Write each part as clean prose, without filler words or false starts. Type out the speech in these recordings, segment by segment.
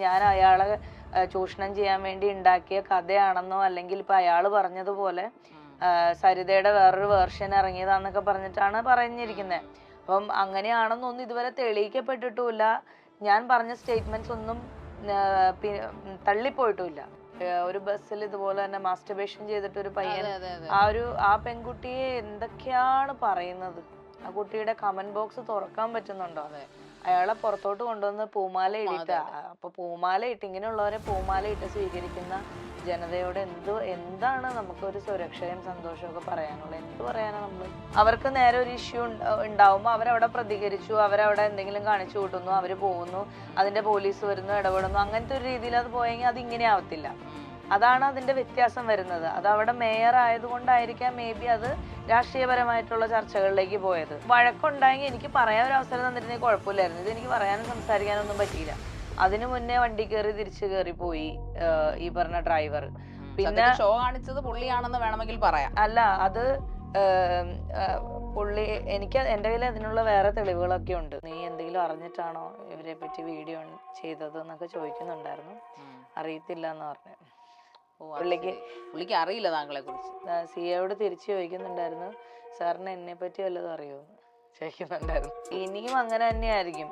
ഞാൻ അയാളെ ചൂഷണം ചെയ്യാൻ വേണ്ടി ഉണ്ടാക്കിയ കഥയാണെന്നോ അല്ലെങ്കിൽ ഇപ്പൊ അയാള് പറഞ്ഞതുപോലെ സരിതയുടെ വേറൊരു വേർഷൻ ഇറങ്ങിയതാന്നൊക്കെ പറഞ്ഞിട്ടാണ് പറഞ്ഞിരിക്കുന്നത്. അപ്പം അങ്ങനെയാണെന്നൊന്നും ഇതുവരെ തെളിയിക്കപ്പെട്ടിട്ടുമില്ല. ഞാൻ പറഞ്ഞ സ്റ്റേറ്റ്മെന്റ്സ് ഒന്നും തള്ളിപ്പോയിട്ടുമില്ല. ഒരു ബസ്സിൽ ഇതുപോലെ തന്നെ മാസ്റ്റർബേഷൻ ചെയ്തിട്ട് ഒരു പയ്യൻ ആ പെൺകുട്ടിയെ എന്തൊക്കെയാണ് പറയുന്നത്. ആ കുട്ടിയുടെ കമന്റ് ബോക്സ് തുറക്കാൻ പറ്റുന്നുണ്ടോ? അയാളെ പുറത്തോട്ട് കൊണ്ടുവന്ന് പൂമാല ഇട്ടിട്ട്, അപ്പൊ പൂമാല ഇട്ട് ഇങ്ങനെയുള്ളവരെ പൂമാല ഇട്ട് സ്വീകരിക്കുന്ന ജനതയോട് എന്താണ് നമുക്കൊരു സുരക്ഷയും സന്തോഷവും ഒക്കെ പറയാനുള്ളത്? എന്ത് പറയാനാ നമ്മള്? അവർക്ക് നേരെ ഒരു ഇഷ്യൂ ഉണ്ടാവുമ്പോ അവരവിടെ പ്രതികരിച്ചു, അവരവിടെ എന്തെങ്കിലും കാണിച്ചു കൂട്ടുന്നു, അവര് പോകുന്നു, അതിന്റെ പോലീസ് വരുന്നു, ഇടപെടുന്നു. അങ്ങനത്തെ ഒരു രീതിയിൽ അത് പോയെങ്കിൽ അത് ഇങ്ങനെ ആവത്തില്ല. അതാണ് അതിന്റെ വ്യത്യാസം വരുന്നത്. അത് അവിടെ മേയർ ആയതുകൊണ്ടായിരിക്കാം മേ ബി അത് രാഷ്ട്രീയപരമായിട്ടുള്ള ചർച്ചകളിലേക്ക് പോയത്. വഴക്കുണ്ടായെങ്കിൽ എനിക്ക് പറയാൻ ഒരു അവസരം തന്നിരുന്നെങ്കിൽ കുഴപ്പമില്ലായിരുന്നു. ഇത് എനിക്ക് പറയാനും സംസാരിക്കാനൊന്നും പറ്റിയില്ല. അതിനു മുന്നേ വണ്ടി കയറി തിരിച്ചു കയറി പോയി ഈ പറഞ്ഞ ഡ്രൈവർ. പിന്നെ ഷോ കാണിച്ചത് പുള്ളിയാണെന്ന് വേണമെങ്കിൽ പറയാം. അല്ല, അത് പുള്ളി, എനിക്ക് എന്റെ കയ്യിൽ അതിനുള്ള വേറെ തെളിവുകളൊക്കെ ഉണ്ട്. നീ എന്തെങ്കിലും അറിഞ്ഞിട്ടാണോ ഇവരെ പറ്റി വീഡിയോ ചെയ്തത് എന്നൊക്കെ ചോദിക്കുന്നുണ്ടായിരുന്നു. അറിയത്തില്ല എന്ന് പറഞ്ഞു. പുള്ളിക്ക് അറിയില്ല താങ്കളെ കുറിച്ച്. സിയോട് തിരിച്ചു ചോദിക്കുന്നുണ്ടായിരുന്നു, സാറിന് എന്നെ പറ്റി വല്ലതും അറിയുമെന്ന് ചോദിക്കുന്നുണ്ടായിരുന്നു. ഇനിയും അങ്ങനെ തന്നെയായിരിക്കും.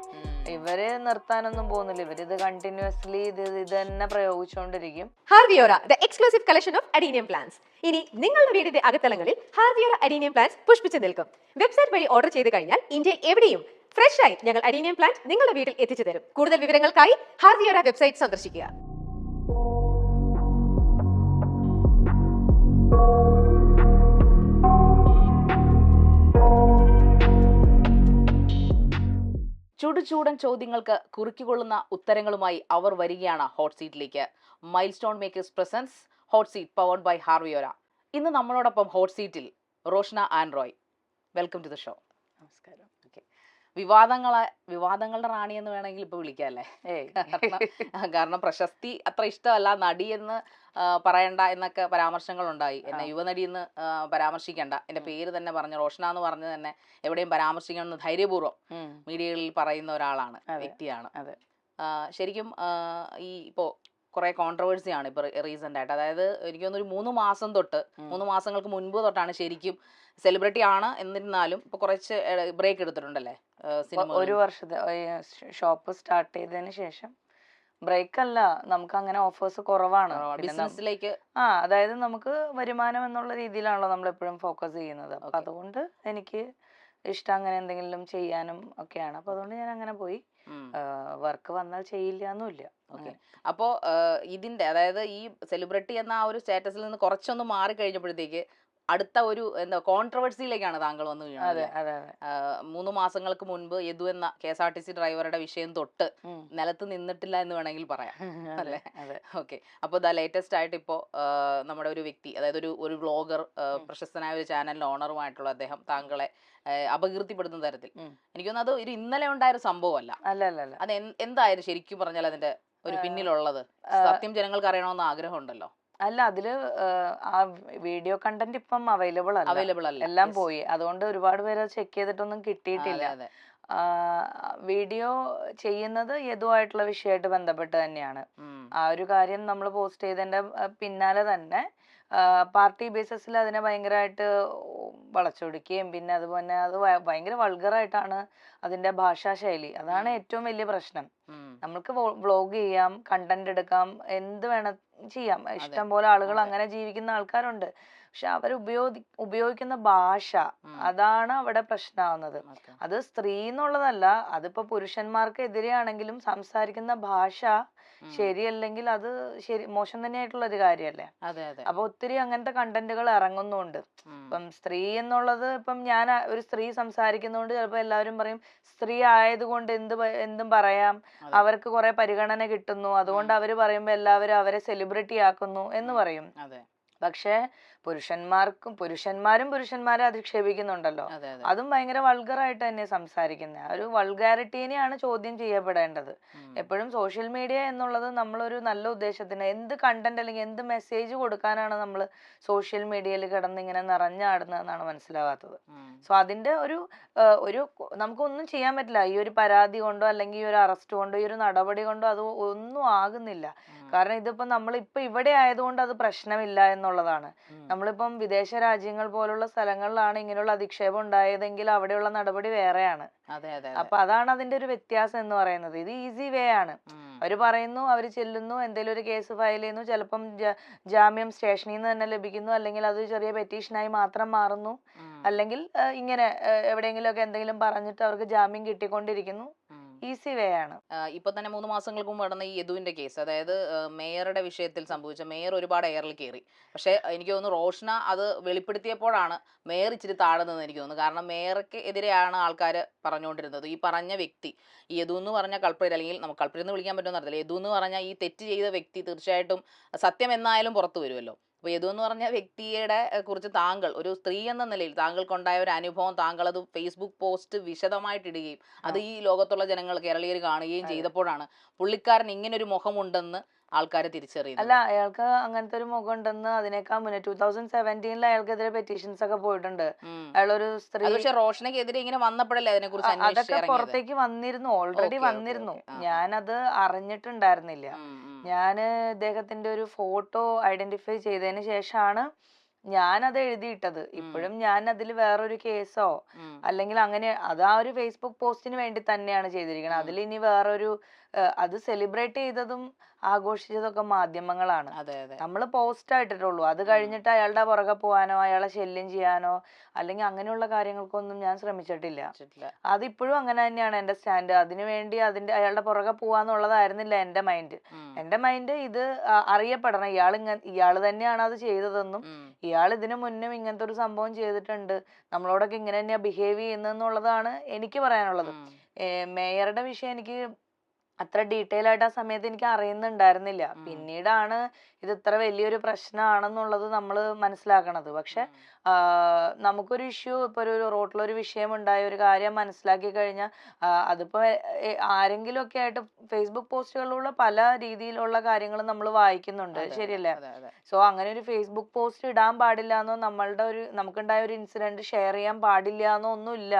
ഇവരെ നിർത്താനൊന്നും പോകുന്നില്ല. ഇവരിത് കണ്ടിന്യൂസ്ലി ഇത് തന്നെ പ്രയോഗിച്ചുകൊണ്ടിരിക്കും. ഹാർവിയോറ, the exclusive collection of adenium plants. ഇനി നിങ്ങളുടെ വീടിന്റെ അകത്തളങ്ങളിൽ ഹാർവിയോറ അഡീനിയം പ്ലാന്റ്സ് പുഷ്പിച്ചു നിൽക്കും. വെബ്സൈറ്റ് വഴി ഓർഡർ ചെയ്ത് കഴിഞ്ഞാൽ ഇന്ത്യ എവിടെയും ഫ്രഷ് ആയി ഞങ്ങൾ അഡീനിയം പ്ലാന്റ് നിങ്ങളുടെ വീട്ടിൽ എത്തിച്ചു തരും. കൂടുതൽ വിവരങ്ങൾക്കായി ഹാർവിയോറ വെബ്സൈറ്റ് സന്ദർശിക്കുക. ചൂടൻ ചോദ്യങ്ങൾക്ക് കുറുക്കിക്കൊള്ളുന്ന ഉത്തരങ്ങളുമായി അവർ വരികയാണ് ഹോട്ട് സീറ്റിലേക്ക്. Milestone makers presents hot seat powered by ഹാർവിയോറ. ഇന്ന് നമ്മളോടൊപ്പം ഹോട്ട് സീറ്റിൽ Roshna and Roy. Welcome to the show. നമസ്കാരം. ഓക്കെ, വിവാദങ്ങളുടെ റാണി എന്ന് വേണമെങ്കിൽ ഇപ്പൊ വിളിക്കാം അല്ലേ? കാരണം പ്രശസ്തി അത്ര ഇഷ്ടമല്ല, നടി എന്ന് പറയണ്ട എന്നൊക്കെ പരാമർശങ്ങൾ ഉണ്ടായി. എന്നെ യുവനടി എന്ന് പരാമർശിക്കണ്ട, എന്റെ പേര് തന്നെ പറഞ്ഞ റോഷ്ന എന്ന് പറഞ്ഞ് തന്നെ എവിടെയും പരാമർശിക്കണം എന്ന് ധൈര്യപൂർവ്വം മീഡിയകളിൽ പറയുന്ന ഒരാളാണ്, വ്യക്തിയാണ്. ശരിക്കും ഈ ഇപ്പോ കുറെ കോൺട്രവേഴ്സിയാണ് ഇപ്പൊ റീസെന്റ് ആയിട്ട്. അതായത് എനിക്ക് തോന്നുന്നു ഒരു 3 മാസങ്ങൾക്ക് മുൻപ് തൊട്ടാണ് ശരിക്കും സെലിബ്രിറ്റി ആണ്. എന്നിരുന്നാലും ഇപ്പൊ കുറച്ച് ബ്രേക്ക് എടുത്തിട്ടുണ്ടല്ലേ സിനിമ? ഒരു വർഷത്തെ ഷോപ്പ് സ്റ്റാർട്ട് ചെയ്തതിന് ശേഷം ബ്രേക്ക് അല്ല, നമുക്ക് അങ്ങനെ ഓഫേഴ്സ് കുറവാണ് ബിസിനസ്സിലേക്ക്. അതായത് നമുക്ക് വരുമാനം എന്നുള്ള രീതിയിലാണല്ലോ നമ്മൾ എപ്പോഴും ഫോക്കസ് ചെയ്യുന്നത്. അപ്പൊ അതുകൊണ്ട് എനിക്ക് ഇഷ്ടം അങ്ങനെ എന്തെങ്കിലും ചെയ്യാനും ഒക്കെയാണ്. അപ്പൊ അതുകൊണ്ട് ഞാൻ അങ്ങനെ പോയി. വർക്ക് വന്നാൽ ചെയ്യില്ല എന്നുമില്ല. ഓക്കെ, അപ്പോ ഇതിന്റെ അതായത് ഈ സെലിബ്രിറ്റി എന്ന ആ ഒരു സ്റ്റാറ്റസിൽ നിന്ന് കുറച്ചൊന്ന് മാറി കഴിഞ്ഞപ്പോഴത്തേക്ക് അടുത്ത ഒരു കോൺട്രവേഴ്സിയിലേക്കാണ് താങ്കൾ വന്നു വീണത്. 3 മാസങ്ങൾക്ക് മുൻപ് യദു എന്ന KSRTC ഡ്രൈവറുടെ വിഷയം തൊട്ട് നിലത്ത് നിന്നിട്ടില്ല എന്ന് വേണമെങ്കിൽ പറയാം അല്ലേ? ഓക്കെ, അപ്പോൾ ദ ലേറ്റസ്റ്റ് ആയിട്ട് ഇപ്പോ നമ്മുടെ ഒരു വ്യക്തി, അതായത് ഒരു വ്ളോഗർ, പ്രശസ്തനായ ഒരു ചാനലിന്റെ ഓണറുമായിട്ടുള്ള അദ്ദേഹം താങ്കളെ അപകീർത്തിപ്പെടുന്ന തരത്തിൽ, എനിക്കൊന്നും അത് ഒരു ഇന്നലെ ഉണ്ടായ ഒരു സംഭവമല്ല. അത് എന്തായാലും ശരിക്കും പറഞ്ഞാൽ അതിന്റെ ഒരു പിന്നിലുള്ളത് സത്യം ജനങ്ങൾക്ക് അറിയണമെന്ന് ആഗ്രഹമുണ്ടല്ലോ. അല്ല, അതില് ആ വീഡിയോ കണ്ടന്റ് ഇപ്പം അവൈലബിൾ അല്ല, എല്ലാം പോയി. അതുകൊണ്ട് ഒരുപാട് പേര് ചെക്ക് ചെയ്തിട്ടൊന്നും കിട്ടിയിട്ടില്ല. വീഡിയോ ചെയ്യുന്നത് യദുവായിട്ടുള്ള വിഷയമായിട്ട് ബന്ധപ്പെട്ട് തന്നെയാണ്. ആ ഒരു കാര്യം നമ്മൾ പോസ്റ്റ് ചെയ്തതിന്റെ പിന്നാലെ തന്നെ പാർട്ടി ബേസിസിൽ അതിനെ ഭയങ്കരമായിട്ട് വളച്ചൊടിക്കുകയും പിന്നെ അതുപോലെ അത് ഭയങ്കര വൾഗറായിട്ടാണ് അതിന്റെ ഭാഷാശൈലി. അതാണ് ഏറ്റവും വലിയ പ്രശ്നം. നമ്മൾക്ക് വ്ളോഗ് ചെയ്യാം, കണ്ടന്റ് എടുക്കാം, എന്ത് വേണം ചെയ്യാം. ഇഷ്ടം പോലെ ആളുകൾ അങ്ങനെ ജീവിക്കുന്ന ആൾക്കാരുണ്ട്. പക്ഷെ അവർ ഉപയോഗിക്കുന്ന ഭാഷ, അതാണ് അവിടെ പ്രശ്നമാവുന്നത്. അത് സ്ത്രീ എന്നുള്ളതല്ല, അതിപ്പോ പുരുഷന്മാർക്ക് എതിരെയാണെങ്കിലും സംസാരിക്കുന്ന ഭാഷ ശരിയല്ലെങ്കിൽ അത് മോശം തന്നെയായിട്ടുള്ള ഒരു കാര്യല്ലേ? അപ്പൊ ഒത്തിരി അങ്ങനത്തെ കണ്ടന്റുകൾ ഇറങ്ങുന്നുണ്ട്. ഇപ്പം സ്ത്രീ എന്നുള്ളത്, ഇപ്പം ഞാൻ ഒരു സ്ത്രീ സംസാരിക്കുന്നതുകൊണ്ട് ചിലപ്പോ എല്ലാവരും പറയും സ്ത്രീ ആയതുകൊണ്ട് എന്തും പറയാം, അവർക്ക് കുറെ പരിഗണന കിട്ടുന്നു, അതുകൊണ്ട് അവര് പറയുമ്പോ എല്ലാവരും അവരെ സെലിബ്രിറ്റി ആക്കുന്നു എന്ന് പറയും. പക്ഷെ പുരുഷന്മാരെ അധിക്ഷേപിക്കുന്നുണ്ടല്ലോ. അതും ഭയങ്കര വൾഗറായിട്ട് തന്നെ സംസാരിക്കുന്നത്. ഒരു വൾഗാരിറ്റീനെയാണ് ചോദ്യം ചെയ്യപ്പെടേണ്ടത്. എപ്പോഴും സോഷ്യൽ മീഡിയ എന്നുള്ളത് നമ്മളൊരു നല്ല ഉദ്ദേശത്തിന് എന്ത് കണ്ടന്റ് അല്ലെങ്കിൽ എന്ത് മെസ്സേജ് കൊടുക്കാനാണ് നമ്മൾ സോഷ്യൽ മീഡിയയിൽ കിടന്ന് ഇങ്ങനെ നിറഞ്ഞാടുന്നതെന്നാണ് മനസ്സിലാവാത്തത്. സോ അതിന്റെ ഒരു നമുക്കൊന്നും ചെയ്യാൻ പറ്റില്ല. ഈ ഒരു പരാതി കൊണ്ടോ അല്ലെങ്കിൽ ഈ ഒരു അറസ്റ്റ് കൊണ്ടോ ഈ ഒരു നടപടി കൊണ്ടോ അത് ഒന്നും ആകുന്നില്ല. കാരണം ഇതിപ്പോ നമ്മളിപ്പോ ഇവിടെ ആയതുകൊണ്ട് അത് പ്രശ്നമില്ല എന്നുള്ളതാണ്. നമ്മളിപ്പം വിദേശ രാജ്യങ്ങൾ പോലുള്ള സ്ഥലങ്ങളിലാണ് ഇങ്ങനെയുള്ള അധിക്ഷേപം ഉണ്ടായതെങ്കിൽ അവിടെയുള്ള നടപടി വേറെയാണ്. അപ്പൊ അതാണ് അതിന്റെ ഒരു വ്യത്യാസം എന്ന് പറയുന്നത്. ഇത് ഈസി വേ ആണ്. അവര് പറയുന്നു, അവര് ചെല്ലുന്നു, എന്തെങ്കിലും ഒരു കേസ് ഫയൽ ചെയ്യുന്നു, ചിലപ്പം ജാമ്യം സ്റ്റേഷനിൽ നിന്ന് തന്നെ ലഭിക്കുന്നു, അല്ലെങ്കിൽ അത് ചെറിയ പെറ്റീഷനായി മാത്രം മാറുന്നു, അല്ലെങ്കിൽ ഇങ്ങനെ എവിടെയെങ്കിലും ഒക്കെ എന്തെങ്കിലും പറഞ്ഞിട്ട് അവർക്ക് ജാമ്യം കിട്ടിക്കൊണ്ടിരിക്കുന്നു. ഈസി വേ ആണ്. ഇപ്പൊ തന്നെ 3 മാസങ്ങൾക്ക് മുമ്പ് നടന്ന ഈ യദുവിന്റെ കേസ്, അതായത് മേയറുടെ വിഷയത്തിൽ സംഭവിച്ച, മേയർ ഒരുപാട് എയറിൽ കയറി. പക്ഷെ എനിക്ക് തോന്നുന്നു റോഷന അത് വെളിപ്പെടുത്തിയപ്പോഴാണ് മേയർ ഇച്ചിരി താഴ്ന്നതെന്ന് എനിക്ക് തോന്നുന്നു. കാരണം മേയർക്ക് എതിരെയാണ് ആൾക്കാർ പറഞ്ഞുകൊണ്ടിരുന്നത്. ഈ പറഞ്ഞ വ്യക്തി, ഈ യദു എന്ന് പറഞ്ഞ കൾപ്രിറ്റ്, അല്ലെങ്കിൽ നമുക്ക് കൾപ്രിറ്റ് എന്ന് വിളിക്കാൻ പറ്റുമെന്ന് അറിയില്ല, യദു എന്ന് പറഞ്ഞ ഈ തെറ്റ് ചെയ്ത വ്യക്തി തീർച്ചയായിട്ടും സത്യം എന്നായാലും പുറത്തു വരുമല്ലോ. അപ്പോൾ യദു എന്ന് പറഞ്ഞ വ്യക്തിയുടെ കുറിച്ച് താങ്കൾ ഒരു സ്ത്രീ എന്ന നിലയിൽ താങ്കൾക്കുണ്ടായ ഒരു അനുഭവം, താങ്കൾ അത് ഫേസ്ബുക്ക് പോസ്റ്റ് വിശദമായിട്ട് ഇടുകയും അത് ഈ ലോകത്തുള്ള ജനങ്ങൾ, കേരളീയർ കാണുകയും ചെയ്തപ്പോഴാണ് പുള്ളിക്കാരൻ ഇങ്ങനെ ഒരു മുഖമുണ്ടെന്ന് ആൾക്കാരെ തിരിച്ചറിയുന്നത്. അല്ല, അയാൾക്ക് അങ്ങനത്തെ ഒരു മുഖം ഉണ്ടെന്ന് അതിനേക്കാൾ മുന്നേ 2017 അയാൾക്കെതിരെ പെറ്റീഷൻസ് ഒക്കെ പോയിട്ടുണ്ട്. അയാളൊരു സ്ത്രീ, പക്ഷെ റോഷനക്കെതിരെ ഇങ്ങനെ വന്നപ്പോഴല്ലേ അതിനെ കുറിച്ച് അതൊക്കെ പുറത്തേക്ക് വന്നിരുന്നു, ഓൾറെഡി വന്നിരുന്നു. ഞാനത് അറിഞ്ഞിട്ടുണ്ടായിരുന്നില്ല. ഞാന് ഇദ്ദേഹത്തിന്റെ ഒരു ഫോട്ടോ ഐഡന്റിഫൈ ചെയ്തതിന് ശേഷമാണ് ഞാനത് എഴുതിയിട്ടത്. ഇപ്പോഴും ഞാൻ അതിൽ വേറൊരു കേസോ അല്ലെങ്കിൽ അങ്ങനെ, അത് ആ ഒരു ഫേസ്ബുക്ക് പോസ്റ്റിന് വേണ്ടി തന്നെയാണ് ചെയ്തിരിക്കുന്നത്. അതിൽ ഇനി വേറൊരു അത് സെലിബ്രേറ്റ് ചെയ്തതും ആഘോഷിച്ചതൊക്കെ മാധ്യമങ്ങളാണ്. നമ്മൾ പോസ്റ്റ് ആയിട്ടിട്ടുള്ളൂ. അത് കഴിഞ്ഞിട്ട് അയാളുടെ പുറകെ പോകാനോ അയാളെ ശല്യം ചെയ്യാനോ അല്ലെങ്കിൽ അങ്ങനെയുള്ള കാര്യങ്ങൾക്കൊന്നും ഞാൻ ശ്രമിച്ചിട്ടില്ല. അതിപ്പോഴും അങ്ങനെ തന്നെയാണ് എന്റെ സ്റ്റാൻഡ്. അതിനുവേണ്ടി അയാളുടെ പുറകെ പോവാന്നുള്ളതായിരുന്നില്ല എന്റെ മൈൻഡ്. എന്റെ മൈൻഡ് ഇത് അറിയപ്പെടണം, ഇയാള് തന്നെയാണ് അത് ചെയ്തതെന്നും ഇയാൾ ഇതിനു മുന്നും ഇങ്ങനത്തെ ഒരു സംഭവം ചെയ്തിട്ടുണ്ട്, നമ്മളോടൊക്കെ ഇങ്ങനെ തന്നെയാ ബിഹേവ് ചെയ്യുന്നതെന്നുള്ളതാണ് എനിക്ക് പറയാനുള്ളത്. മേയറുടെ വിഷയം എനിക്ക് അത്ര ഡീറ്റെയിൽ ആയിട്ട് ആ സമയത്ത് എനിക്ക് അറിയുന്നുണ്ടായിരുന്നില്ല. പിന്നീടാണ് ഇത് ഇത്ര വലിയൊരു പ്രശ്നമാണെന്നുള്ളത് നമ്മൾ മനസ്സിലാക്കണത്. പക്ഷെ നമുക്കൊരു ഇഷ്യൂ, ഇപ്പൊ ഒരു റോഡിലൊരു വിഷയം ഉണ്ടായ ഒരു കാര്യം മനസ്സിലാക്കി കഴിഞ്ഞാൽ അതിപ്പോ ആരെങ്കിലും ഒക്കെ ആയിട്ട് ഫേസ്ബുക്ക് പോസ്റ്റുകളിലുള്ള പല രീതിയിലുള്ള കാര്യങ്ങൾ നമ്മൾ വായിക്കുന്നുണ്ട്, ശരിയല്ലേ? സോ അങ്ങനെ ഒരു ഫേസ്ബുക്ക് പോസ്റ്റ് ഇടാൻ പാടില്ല എന്നോ നമുക്കുണ്ടായ ഒരു ഇൻസിഡന്റ് ഷെയർ ചെയ്യാൻ പാടില്ല എന്നോ ഒന്നുമില്ല.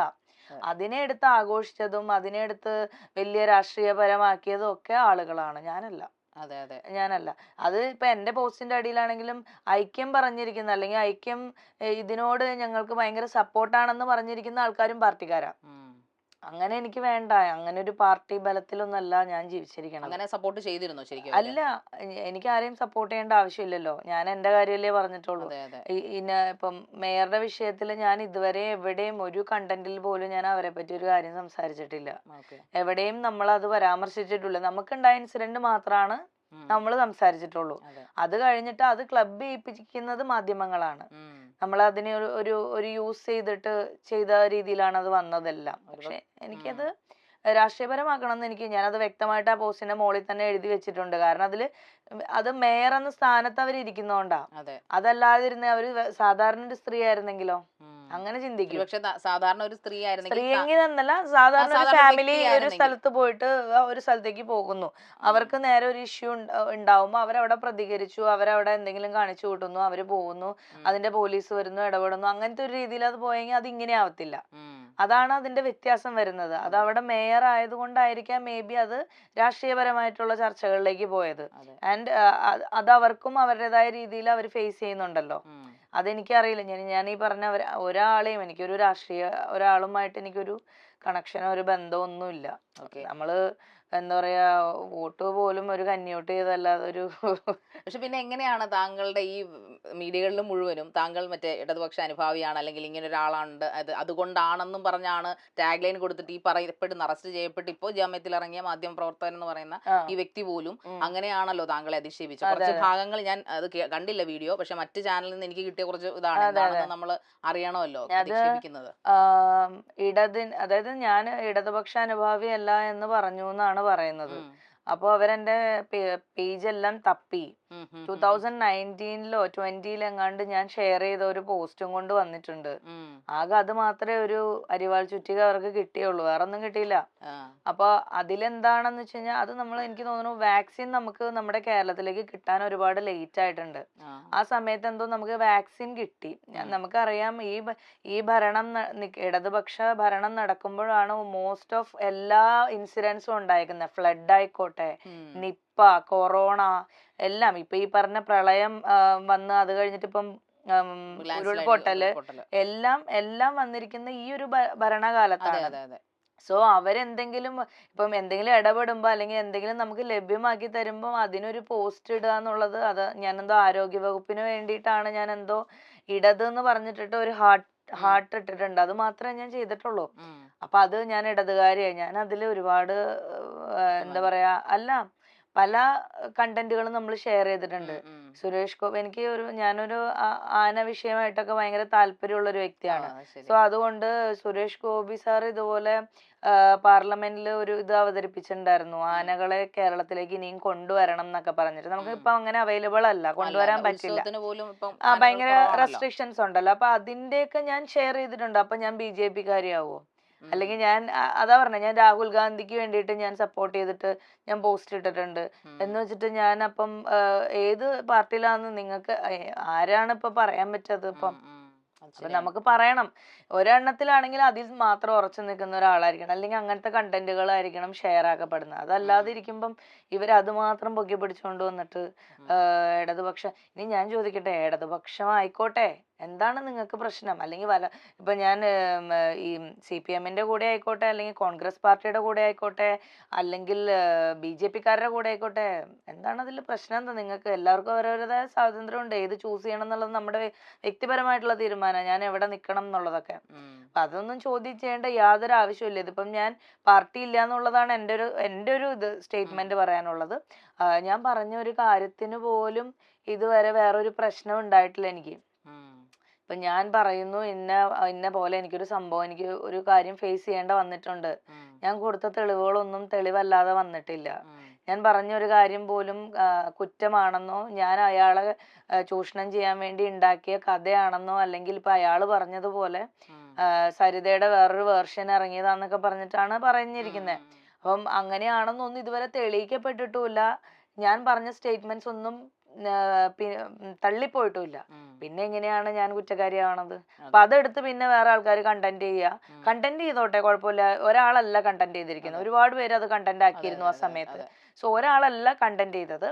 അതിനെ എടുത്ത് ആഘോഷിച്ചതും അതിനെ എടുത്ത് വലിയ രാഷ്ട്രീയപരമാക്കിയതും ഒക്കെ ആളുകളാണ്, ഞാനല്ല. ഞാനല്ല. അത് ഇപ്പൊ എന്റെ പോസ്റ്റിന്റെ അടിയിലാണെങ്കിലും ഐക്യം പറഞ്ഞിരിക്കുന്ന, അല്ലെങ്കിൽ ഐക്യം ഇതിനോട് ഞങ്ങൾക്ക് ഭയങ്കര സപ്പോർട്ടാണെന്ന് പറഞ്ഞിരിക്കുന്ന ആൾക്കാരും പാർട്ടിക്കാരാ. അങ്ങനെ എനിക്ക് വേണ്ട. അങ്ങനെ ഒരു പാർട്ടി ബലത്തിലൊന്നല്ല ഞാൻ ജീവിച്ചിരിക്കണം. അങ്ങനെ സപ്പോർട്ട് ചെയ്തിരുന്നോ ശരിക്കും? അല്ല, എനിക്ക് ആരെയും സപ്പോർട്ട് ചെയ്യേണ്ട ആവശ്യമില്ലല്ലോ. ഞാൻ എന്റെ കാര്യമല്ലേ പറഞ്ഞിട്ടുള്ളൂ. ഇപ്പം മേയറുടെ വിഷയത്തിൽ ഞാൻ ഇതുവരെ എവിടെയും ഒരു കണ്ടന്റിൽ പോലും ഞാൻ അവരെ പറ്റി ഒരു കാര്യം സംസാരിച്ചിട്ടില്ല. എവിടെയും നമ്മൾ അത് പരാമർശിച്ചിട്ടില്ല. നമുക്കുണ്ടായ ഇൻസിഡന്റ് മാത്രമാണ് നമ്മൾ സംസാരിച്ചിട്ടുള്ളൂ. അത് കഴിഞ്ഞിട്ട് അത് ക്ലബ് ചെയ്യിപ്പിക്കുന്നത് മാധ്യമങ്ങളാണ്. നമ്മൾ അതിനെ ഒരു യൂസ് ചെയ്തിട്ട് ചെയ്ത രീതിയിലാണ് അത് വന്നതെല്ലാം. പക്ഷെ എനിക്കത് രാഷ്ട്രീയപരമാക്കണം എന്ന് ഞാനത് വ്യക്തമായിട്ട് ആ പോസ്റ്റിന്റെ മുകളിൽ തന്നെ എഴുതി വെച്ചിട്ടുണ്ട്. കാരണം അത് മേയർ എന്ന സ്ഥാനത്ത് അവർ ഇരിക്കുന്നോണ്ടാ. അതല്ലാതിരുന്ന അവര് സാധാരണ ഒരു സ്ത്രീ ആയിരുന്നെങ്കിലോ അങ്ങനെ ചിന്തിക്കും. പക്ഷെ സാധാരണ ഒരു സ്ത്രീ സ്ത്രീയെങ്കിൽ എന്നല്ല, സാധാരണ ഒരു ഫാമിലി ഒരു സ്ഥലത്ത് പോയിട്ട് ഒരു സ്ഥലത്തേക്ക് പോകുന്നു, അവർക്ക് നേരെ ഒരു ഇഷ്യൂ ഉണ്ടാവുമ്പോ അവരവിടെ പ്രതികരിച്ചു, അവരവിടെ എന്തെങ്കിലും കാണിച്ചു കൂട്ടുന്നു, അവര് പോകുന്നു, അതിന്റെ പോലീസ് വരുന്നു, ഇടപെടുന്നു, അങ്ങനത്തെ ഒരു രീതിയിൽ അത് പോയെങ്കിൽ അത് ഇങ്ങനെ ആവത്തില്ല. അതാണ് അതിന്റെ വ്യത്യാസം വരുന്നത്. അത് അവിടെ മേയർ ആയതുകൊണ്ടായിരിക്കാം മേ ബി അത് രാഷ്ട്രീയപരമായിട്ടുള്ള ചർച്ചകളിലേക്ക് പോയത്. ആൻഡ് അത് അവർക്കും അവരുടേതായ രീതിയിൽ അവർ ഫേസ് ചെയ്യുന്നുണ്ടല്ലോ. അതെനിക്കറിയില്ല. ഞാൻ ഈ പറഞ്ഞ ഒരാളെയും എനിക്കൊരു ഒരാളുമായിട്ട് എനിക്കൊരു കണക്ഷനോ ഒരു ബന്ധമോ ഒന്നുമില്ല. നമ്മള് എന്താ പറയാ, വോട്ട് പോലും ഒരു കന്യോട്ട് ചെയ്തല്ലാതെ ഒരു പക്ഷെ പിന്നെ എങ്ങനെയാണ് താങ്കളുടെ ഈ മീഡിയകളിൽ മുഴുവനും താങ്കൾ മറ്റേ ഇടതുപക്ഷ അനുഭാവിയാണ്, അല്ലെങ്കിൽ ഇങ്ങനെ ഒരാളാണ്, അതുകൊണ്ടാണെന്നും പറഞ്ഞാണ് ടാഗ് ലൈൻ കൊടുത്തിട്ട് ഈ പറയപ്പെടുന്ന അറസ്റ്റ് ചെയ്യപ്പെട്ട് ഇപ്പോൾ ജാമ്യത്തിൽ ഇറങ്ങിയ മാധ്യമ പ്രവർത്തകൻ എന്ന് പറയുന്ന ഈ വ്യക്തി പോലും അങ്ങനെയാണല്ലോ താങ്കളെ അധിക്ഷേപിച്ചത്. കുറച്ച് ഭാഗങ്ങൾ ഞാൻ അത് കണ്ടില്ല വീഡിയോ, പക്ഷെ മറ്റു ചാനലിൽ നിന്ന് എനിക്ക് കിട്ടിയ കുറച്ച് ഇതാണ്, എന്താണെന്ന് നമ്മൾ അറിയണമല്ലോ അധിക്ഷേപിക്കുന്നത്. അതായത് ഞാൻ ഇടതുപക്ഷ അനുഭാവി അല്ല എന്ന് പറഞ്ഞു എന്നാണ് പറയുന്നത്. അപ്പൊ അവരെന്റെ പേജ് എല്ലാം തപ്പി 2019-ലോ 20-ലോ എങ്ങാണ്ട് ഞാൻ ഷെയർ ചെയ്ത ഒരു പോസ്റ്റും കൊണ്ട് വന്നിട്ടുണ്ട്. ആകെ അത് മാത്രമേ ഒരു അരിവാൾ ചുറ്റിക അവർക്ക് കിട്ടിയുള്ളൂ, വേറെ ഒന്നും കിട്ടിയില്ല. അപ്പൊ അതിലെന്താണെന്ന് വെച്ച് കഴിഞ്ഞാൽ അത് എനിക്ക് തോന്നുന്നു വാക്സിൻ നമുക്ക് നമ്മുടെ കേരളത്തിലേക്ക് കിട്ടാൻ ഒരുപാട് ലേറ്റ് ആയിട്ടുണ്ട്. ആ സമയത്ത് എന്തോ നമുക്ക് വാക്സിൻ കിട്ടി. നമുക്കറിയാം ഈ ഭരണം ഇടതുപക്ഷ ഭരണം നടക്കുമ്പോഴാണ് മോസ്റ്റ് ഓഫ് എല്ലാ ഇൻസിഡൻസും ഉണ്ടായിരിക്കുന്നത്. ഫ്ലഡ് ആയിക്കോട്ടെ, നിപ്പ, കൊറോണ, എല്ലാം. ഇപ്പൊ ഈ പറഞ്ഞ പ്രളയം വന്ന് അത് കഴിഞ്ഞിട്ട് ഇപ്പം ഉരുൾപൊട്ടല് എല്ലാം വന്നിരിക്കുന്ന ഈ ഒരു ഭരണകാലത്താണ്. സോ അവരെന്തെങ്കിലും ഇപ്പം എന്തെങ്കിലും ഇടപെടുമ്പോ അല്ലെങ്കിൽ എന്തെങ്കിലും നമുക്ക് ലഭ്യമാക്കി തരുമ്പോ അതിനൊരു പോസ്റ്റ് ഇടുക എന്നുള്ളത്, അത് ഞാനെന്തോ ആരോഗ്യ വകുപ്പിന് വേണ്ടിയിട്ടാണ് ഞാൻ എന്തോ ഇടത് എന്ന് പറഞ്ഞിട്ടിട്ട് ഒരു ഹാർട്ട് ഇട്ടിട്ടുണ്ട്. അത് മാത്രമേ ഞാൻ ചെയ്തിട്ടുള്ളൂ. അപ്പൊ അത് ഞാൻ ഇടതുകാരിയായി. ഞാൻ അതിൽ ഒരുപാട് എന്താ പറയാ, പല കണ്ടന്റുകളും നമ്മൾ ഷെയർ ചെയ്തിട്ടുണ്ട്. സുരേഷ് ഗോപി ഞാനൊരു ആന വിഷയമായിട്ടൊക്കെ ഭയങ്കര താല്പര്യമുള്ള ഒരു വ്യക്തിയാണ്. സോ അതുകൊണ്ട് സുരേഷ് ഗോപി സാർ ഇതുപോലെ പാർലമെന്റിൽ ഒരു ഇത് അവതരിപ്പിച്ചിട്ടുണ്ടായിരുന്നു, ആനകളെ കേരളത്തിലേക്ക് ഇനിയും കൊണ്ടുവരണം എന്നൊക്കെ പറഞ്ഞിട്ട്. നമുക്ക് ഇപ്പൊ അങ്ങനെ അവൈലബിൾ അല്ല, കൊണ്ടുവരാൻ പറ്റില്ല, ഭയങ്കര റെസ്ട്രിക്ഷൻസ് ഉണ്ടല്ലോ. അപ്പൊ അതിന്റെയൊക്കെ ഞാൻ ഷെയർ ചെയ്തിട്ടുണ്ട്. അപ്പൊ ഞാൻ BJP കാരിയാവോ? അല്ലെങ്കിൽ ഞാൻ അതാ പറഞ്ഞ, ഞാൻ രാഹുൽ ഗാന്ധിക്ക് വേണ്ടിയിട്ട് ഞാൻ സപ്പോർട്ട് ചെയ്തിട്ട് ഞാൻ പോസ്റ്റ് ഇട്ടിട്ടുണ്ട് എന്ന് വെച്ചിട്ട് ഞാൻ അപ്പം ഏത് പാർട്ടിയിലാന്ന് നിങ്ങൾക്ക് ആരാണ് ഇപ്പൊ പറയാൻ പറ്റത്? ഇപ്പം അപ്പൊ നമുക്ക് പറയണം, ഒരെണ്ണത്തിലാണെങ്കിൽ അതിൽ മാത്രം ഉറച്ചു നിൽക്കുന്ന ഒരാളായിരിക്കണം, അല്ലെങ്കിൽ അങ്ങനത്തെ കണ്ടന്റുകളായിരിക്കണം ഷെയർ ആക്കപ്പെടുന്നത്. അതല്ലാതെ ഇരിക്കുമ്പം അത് മാത്രം പൊക്കി പിടിച്ചുകൊണ്ട് വന്നിട്ട് ഇടതുപക്ഷം. ഇനി ഞാൻ ചോദിക്കട്ടെ, ഇടതുപക്ഷം ആയിക്കോട്ടെ, എന്താണ് നിങ്ങൾക്ക് പ്രശ്നം? അല്ലെങ്കിൽ ഇപ്പൊ ഞാൻ ഈ CPM-ന്റെ കൂടെ ആയിക്കോട്ടെ, അല്ലെങ്കിൽ കോൺഗ്രസ് പാർട്ടിയുടെ കൂടെ ആയിക്കോട്ടെ, അല്ലെങ്കിൽ BJP-കാരുടെ കൂടെ ആയിക്കോട്ടെ, എന്താണ് അതിൽ പ്രശ്നം? എന്താ? നിങ്ങൾക്ക് എല്ലാവർക്കും ഓരോരുതായ സ്വാതന്ത്ര്യം ഉണ്ട്, ഏത് ചൂസ് ചെയ്യണം എന്നുള്ളത് നമ്മുടെ വ്യക്തിപരമായിട്ടുള്ള തീരുമാനം, ഞാൻ എവിടെ നിൽക്കണം എന്നുള്ളതൊക്കെ. അപ്പൊ അതൊന്നും ചോദ്യം ചെയ്യേണ്ട യാതൊരു ആവശ്യമില്ല. ഇതിപ്പം ഞാൻ പാർട്ടി ഇല്ല എന്നുള്ളതാണ് എൻ്റെ ഒരു സ്റ്റേറ്റ്മെന്റ് പറയാനുള്ളത്. ഞാൻ പറഞ്ഞ ഒരു കാര്യത്തിന് പോലും ഇതുവരെ വേറൊരു പ്രശ്നം ഉണ്ടായിട്ടില്ല എനിക്ക്. ഇപ്പൊ ഞാൻ പറയുന്നു ഇന്ന പോലെ എനിക്കൊരു സംഭവം, എനിക്ക് ഒരു കാര്യം ഫേസ് ചെയ്യേണ്ട വന്നിട്ടുണ്ട്, ഞാൻ കൊടുത്ത തെളിവുകളൊന്നും തെളിവല്ലാതെ വന്നിട്ടില്ല. ഞാൻ പറഞ്ഞ ഒരു കാര്യം പോലും കുറ്റമാണെന്നോ, ഞാൻ അയാളെ ചൂഷണം ചെയ്യാൻ വേണ്ടി ഉണ്ടാക്കിയ കഥയാണെന്നോ, അല്ലെങ്കിൽ ഇപ്പൊ അയാള് പറഞ്ഞതുപോലെ സരിതയുടെ വേറൊരു വേർഷൻ ഇറങ്ങിയതാന്നൊക്കെ പറഞ്ഞിട്ടാണ് പറഞ്ഞിരിക്കുന്നത്. അപ്പം അങ്ങനെയാണെന്നൊന്നും ഇതുവരെ തെളിയിക്കപ്പെട്ടിട്ടുമില്ല. ഞാൻ പറഞ്ഞ സ്റ്റേറ്റ്മെന്റ്സ് ഒന്നും തള്ളിപ്പോയിട്ടുമില്ല. പിന്നെ എങ്ങനെയാണ് ഞാൻ കുറ്റക്കാരിയാവണത്? അപ്പൊ അതെടുത്ത് പിന്നെ വേറെ ആൾക്കാർ കണ്ടന്റ് ചെയ്തോട്ടെ, കുഴപ്പമില്ല. ഒരാളല്ല കണ്ടന്റ് ചെയ്തിരിക്കുന്നത്, ഒരുപാട് പേര് അത് കണ്ടന്റ് ആക്കിയിരുന്നു ആ സമയത്ത്. സോ ഒരാളല്ല കണ്ടന്റ് ചെയ്തത്.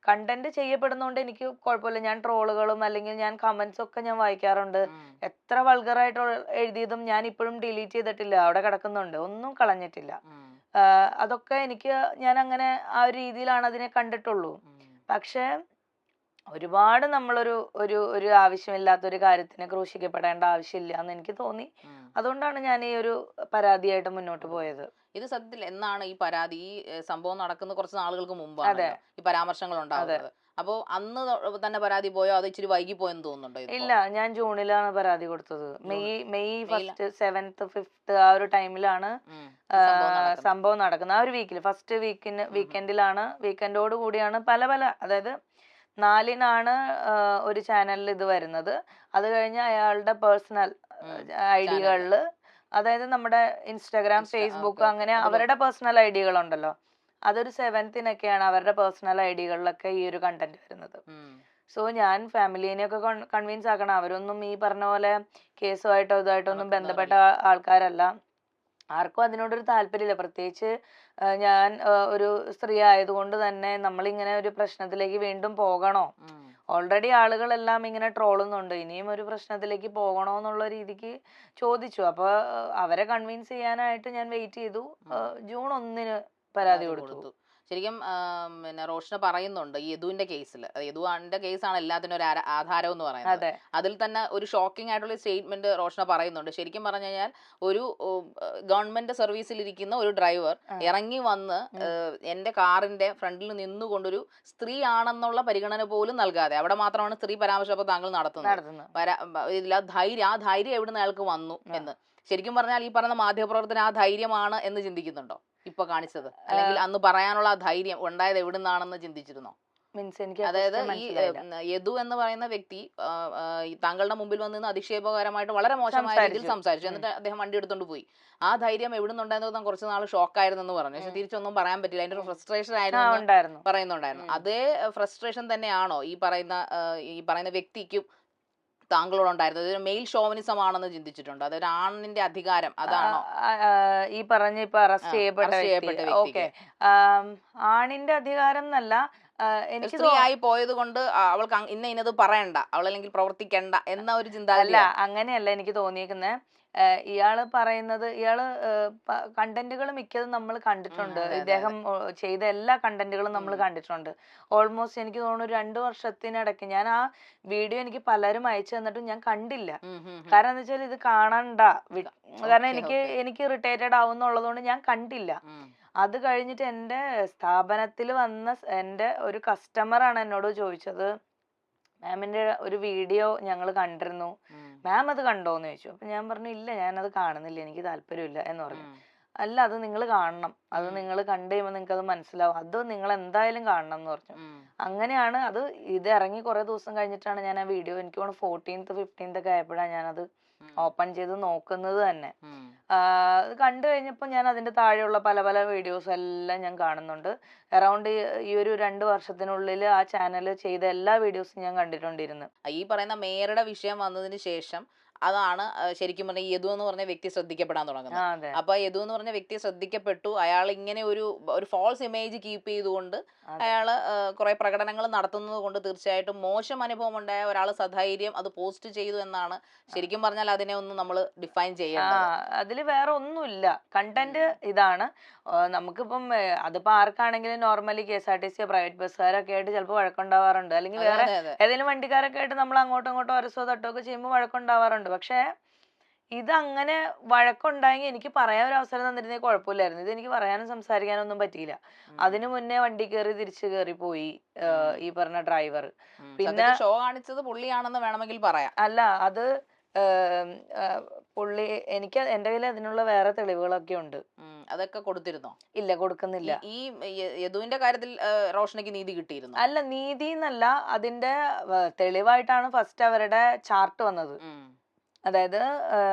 കണ്ടന്റ് ചെയ്യപ്പെടുന്നോണ്ട് എനിക്ക് കുഴപ്പമില്ല. ഞാൻ ട്രോളുകളും അല്ലെങ്കിൽ ഞാൻ കമന്റ്സ് ഒക്കെ ഞാൻ വായിക്കാറുണ്ട്. എത്ര വൾഗറായിട്ട് എഴുതിയതും ഞാൻ ഇപ്പോഴും ഡിലീറ്റ് ചെയ്തിട്ടില്ല, അവിടെ കിടക്കുന്നുണ്ട്, ഒന്നും കളഞ്ഞിട്ടില്ല. അതൊക്കെ ഞാൻ അങ്ങനെ ആ ഒരു രീതിയിലാണ് അതിനെ കണ്ടിട്ടുള്ളൂ. പക്ഷെ ഒരുപാട് നമ്മളൊരു ആവശ്യമില്ലാത്ത ഒരു കാര്യത്തിന് ക്രൂശിക്കപ്പെടേണ്ട ആവശ്യമില്ല എന്ന് എനിക്ക് തോന്നി. അതുകൊണ്ടാണ് ഞാൻ ഈ ഒരു പരാതിയായിട്ട് മുന്നോട്ട് പോയത്. ഇത് സത്യത്തിൽ എന്നാണ് ഈ പരാതി, ഈ സംഭവം നടക്കുന്ന കുറച്ച് നാളുകൾക്ക് മുമ്പാണ് ഈ പരാമർശങ്ങൾ ഉണ്ടാകുന്നത്. അപ്പോ അന്ന് തന്നെ പരാതി പോയോ, അത് ഇച്ചിരി വൈകി പോയെന്ന് തോന്നുന്നുണ്ടോ? ഇല്ല, ഞാൻ ജൂണിലാണ് പരാതി കൊടുത്തത്. മെയ് 1st 7th 5th ആ ഒരു ടൈമിലാണ് സംഭവം നടക്കുന്നത്. ആ ഒരു വീക്കിൽ ഫസ്റ്റ് വീക്കെൻഡിലാണ്, വീക്കെൻഡോട് കൂടിയാണ് പല അതായത് 4-നാണ് ഒരു ചാനലിൽ ഇത് വരുന്നത്. അത് കഴിഞ്ഞ് അയാളുടെ പേഴ്സണൽ ഐഡികളില്, അതായത് നമ്മുടെ ഇൻസ്റ്റാഗ്രാം, ഫേസ്ബുക്ക്, അങ്ങനെ അവരുടെ പേഴ്സണൽ ഐഡികളുണ്ടല്ലോ, അതൊരു 7th-നൊക്കെയാണ് അവരുടെ പേഴ്സണൽ ഐഡികളിലൊക്കെ ഈ ഒരു കണ്ടന്റ് വരുന്നത്. സോ ഞാൻ ഫാമിലിനെയൊക്കെ കൺവിൻസ് ആക്കണം, അവരൊന്നും ഈ പറഞ്ഞ പോലെ കേസുമായിട്ടോ ഇതായിട്ടൊന്നും ബന്ധപ്പെട്ട ആൾക്കാരല്ല. ആർക്കും അതിനോടൊരു താല്പര്യമില്ല. പ്രത്യേകിച്ച് ഞാൻ ഒരു സ്ത്രീ ആയതുകൊണ്ട് തന്നെ നമ്മളിങ്ങനെ ഒരു പ്രശ്നത്തിലേക്ക് വീണ്ടും പോകണോ? ഓൾറെഡി ആളുകളെല്ലാം ഇങ്ങനെ ട്രോളുന്നുണ്ട്, ഇനിയും ഒരു പ്രശ്നത്തിലേക്ക് പോകണോ എന്നുള്ള രീതിക്ക് ചോദിച്ചു. അപ്പൊ അവരെ കൺവിൻസ് ചെയ്യാനായിട്ട് ഞാൻ വെയിറ്റ് ചെയ്തു. ജൂൺ 1-ന് പരാതി കൊടുത്തു. ശരിക്കും പിന്നെ റോഷന പറയുന്നുണ്ട് ഈ യദുവിന്റെ കേസിൽ, യദുവിന്റെ കേസാണ് എല്ലാത്തിനും ഒരു ആധാരം എന്ന് പറയുന്നത്. അതിൽ തന്നെ ഒരു ഷോക്കിംഗ് ആയിട്ടുള്ള സ്റ്റേറ്റ്മെന്റ് റോഷന പറയുന്നുണ്ട്. ശരിക്കും പറഞ്ഞു കഴിഞ്ഞാൽ ഒരു ഗവൺമെന്റ് സർവീസിൽ ഇരിക്കുന്ന ഒരു ഡ്രൈവർ ഇറങ്ങി വന്ന് എന്റെ കാറിന്റെ ഫ്രണ്ടിൽ നിന്നുകൊണ്ടൊരു സ്ത്രീ ആണെന്നുള്ള പരിഗണന പോലും നൽകാതെ, അവിടെ മാത്രമാണ് സ്ത്രീ പരാമർശം താങ്കൾ നടത്തുന്നത്. ആ ധൈര്യം എവിടുന്ന് അയാൾക്ക് വന്നു എന്ന് ശരിക്കും പറഞ്ഞാൽ ഈ പറഞ്ഞ മാധ്യമപ്രവർത്തനം ആ ധൈര്യമാണ് എന്ന് ചിന്തിക്കുന്നുണ്ടോ ഇപ്പൊ കാണിച്ചത്? അല്ലെങ്കിൽ അന്ന് പറയാനുള്ള ആ ധൈര്യം ഉണ്ടായത് എവിടുന്നാണെന്ന് ചിന്തിച്ചിരുന്നോ? മീൻസ് എനിക്ക് അതായത് ഈ യദു എന്ന് പറയുന്ന വ്യക്തി താങ്കളുടെ മുമ്പിൽ വന്ന് നിന്ന് അധിക്ഷേപകരമായിട്ട് വളരെ മോശമായ രീതിയിൽ സംസാരിച്ചു. എന്നിട്ട് അദ്ദേഹം വണ്ടി എടുത്തോണ്ട് പോയി. ആ ധൈര്യം എവിടുന്നുണ്ടായിരുന്നു? കുറച്ച് നാൾ ഷോക്കായിരുന്നെന്ന് പറഞ്ഞു. പക്ഷെ തിരിച്ചൊന്നും പറയാൻ പറ്റില്ല. അതിന്റെ ഒരു ഫ്രസ്ട്രേഷൻ ആയിരുന്നു പറയുന്നുണ്ടായിരുന്നു. അതേ ഫ്രസ്ട്രേഷൻ തന്നെയാണോ ഈ പറയുന്ന വ്യക്തിക്കും താങ്കളോടുണ്ടായിരുന്നത്? ഇതൊരു മെയിൽ ഷോവനിസം ആണെന്ന് ചിന്തിച്ചിട്ടുണ്ട്? അതൊരു ആണിന്റെ അധികാരം അതാണോ ഈ പറഞ്ഞ ഇപ്പൊ അറസ്റ്റ് ചെയ്യപ്പെട്ട ഓക്കെ ആണിന്റെ അധികാരം എന്നല്ല, എനിക്ക് സ്ത്രീയായി പോയത് കൊണ്ട് അവൾക്ക് ഇന്നത് പറയണ്ട, അവൾ അല്ലെങ്കിൽ പ്രവർത്തിക്കണ്ട എന്ന ഒരു ചിന്താഗതി അല്ല, അങ്ങനെയല്ല എനിക്ക് തോന്നിയിരിക്കുന്നത്. ഇയാള് പറയുന്നത്, ഇയാള് കണ്ടന്റുകൾ മിക്കതും നമ്മൾ കണ്ടിട്ടുണ്ട്. ഇദ്ദേഹം ചെയ്ത എല്ലാ കണ്ടന്റുകളും നമ്മൾ കണ്ടിട്ടുണ്ട്. ഓൾമോസ്റ്റ് എനിക്ക് തോന്നുന്നു 2 വർഷത്തിനിടയ്ക്ക് ഞാൻ ആ വീഡിയോ എനിക്ക് പലരും അയച്ചു തന്നിട്ടും ഞാൻ കണ്ടില്ല. കാരണം എന്താ വെച്ചാൽ ഇത് കാണണ്ട, കാരണം എനിക്ക് ഇറിറ്റേറ്റഡ് ആവുന്നുള്ളത് കൊണ്ട് ഞാൻ കണ്ടില്ല. അത് കഴിഞ്ഞിട്ട് എൻ്റെ സ്ഥാപനത്തിൽ വന്ന എൻ്റെ ഒരു കസ്റ്റമറാണ് എന്നോട് ചോദിച്ചത്, മാമിന്റെ ഒരു വീഡിയോ ഞങ്ങൾ കണ്ടിരുന്നു, മാം അത് കണ്ടോന്ന് ചോദിച്ചു. അപ്പൊ ഞാൻ പറഞ്ഞു ഇല്ല, ഞാനത് കാണുന്നില്ല, എനിക്ക് താല്പര്യമില്ല എന്ന് പറഞ്ഞു. അല്ല, അത് നിങ്ങൾ കാണണം, അത് നിങ്ങൾ കണ്ടു കഴിയുമ്പോൾ നിങ്ങൾക്ക് അത് മനസ്സിലാവും, അത് നിങ്ങൾ എന്തായാലും കാണണം എന്ന് പറഞ്ഞു. അങ്ങനെയാണ് ഇത് ഇറങ്ങി കുറെ ദിവസം കഴിഞ്ഞിട്ടാണ് ഞാൻ ആ വീഡിയോ, എനിക്ക് തോന്നുന്നു 14th 15th ഒക്കെ ആയപ്പോഴാണ് ഞാനത് ഓപ്പൺ ചെയ്ത് നോക്കുന്നത് തന്നെ. അത് കണ്ടു കഴിഞ്ഞപ്പോ ഞാൻ അതിന്റെ താഴെയുള്ള പല പല വീഡിയോസ് എല്ലാം ഞാൻ കാണുന്നുണ്ട്. അറൗണ്ട് ഈ ഒരു 2 വർഷത്തിനുള്ളിൽ ആ ചാനൽ ചെയ്ത എല്ലാ വീഡിയോസും ഞാൻ കണ്ടിട്ടുണ്ടിരുന്നു. ഈ പറയുന്ന മേയറുടെ വിഷയം വന്നതിന് ശേഷം അതാണ് ശരിക്കും പറഞ്ഞ യദു എന്ന് പറഞ്ഞ വ്യക്തി ശ്രദ്ധിക്കപ്പെടാൻ തുടങ്ങുന്നത്. അപ്പൊ യദു എന്ന് പറഞ്ഞ വ്യക്തി ശ്രദ്ധിക്കപ്പെട്ടു. അയാൾ ഇങ്ങനെ ഒരു ഫാൾസ് ഇമേജ് കീപ്പ് ചെയ്തുകൊണ്ട് അയാള് കുറെ പ്രകടനങ്ങൾ നടത്തുന്നത് കൊണ്ട് തീർച്ചയായിട്ടും മോശം അനുഭവം ഉണ്ടായ ഒരാൾ സധൈര്യം അത് പോസ്റ്റ് ചെയ്തു എന്നാണ് ശരിക്കും പറഞ്ഞാൽ അതിനെ ഒന്ന് നമ്മൾ ഡിഫൈൻ ചെയ്യണം. അതില് വേറെ ഒന്നുമില്ല, കണ്ടന്റ് ഇതാണ്. നമുക്കിപ്പം അതിപ്പോ ആർക്കാണെങ്കിലും നോർമലി KSRTC പ്രൈവറ്റ് ബസ്സുകാരൊക്കെ ആയിട്ട് ചിലപ്പോൾ വഴക്കുണ്ടാവാറുണ്ട്, അല്ലെങ്കിൽ വേറെ ഏതെങ്കിലും വണ്ടിക്കാരൊക്കെ ആയിട്ട് നമ്മൾ അങ്ങോട്ടും ഇങ്ങോട്ടും അരസോ തട്ടോ ഒക്കെ ചെയ്യുമ്പോൾ വഴക്കുണ്ടാവാറുണ്ട്. പക്ഷെ ഇതങ്ങനെ വഴക്കുണ്ടായെങ്കിൽ എനിക്ക് പറയാൻ ഒരു അവസരം തന്നിരുന്നെങ്കിൽ കുഴപ്പമില്ലായിരുന്നു. ഇത് എനിക്ക് പറയാനും സംസാരിക്കാനും ഒന്നും പറ്റിയില്ല. അതിനു മുന്നേ വണ്ടി കയറി തിരിച്ചു കയറി പോയി ഈ പറഞ്ഞ ഡ്രൈവർ. പിന്നെ ഷോ കാണിച്ചത് പുള്ളിയാണെന്ന് വേണമെങ്കിൽ പറയാം. അല്ല, അത് പുള്ളി, എനിക്ക് എന്റെ കയ്യിൽ അതിനുള്ള വേറെ തെളിവുകളൊക്കെ ഉണ്ട്. അതൊക്കെ കൊടുത്തിരുന്നോ? ഇല്ല, കൊടുക്കുന്നില്ല. ഈ യദുവിന്റെ കാര്യത്തിൽ റോഷനയ്ക്ക് നീതി കിട്ടിയിരുന്നു? അല്ല, നീതി എന്നല്ല, അതിന്റെ തെളിവായിട്ടാണ് ഫസ്റ്റ് അവരുടെ ചാർട്ട് വന്നത്. അതായത്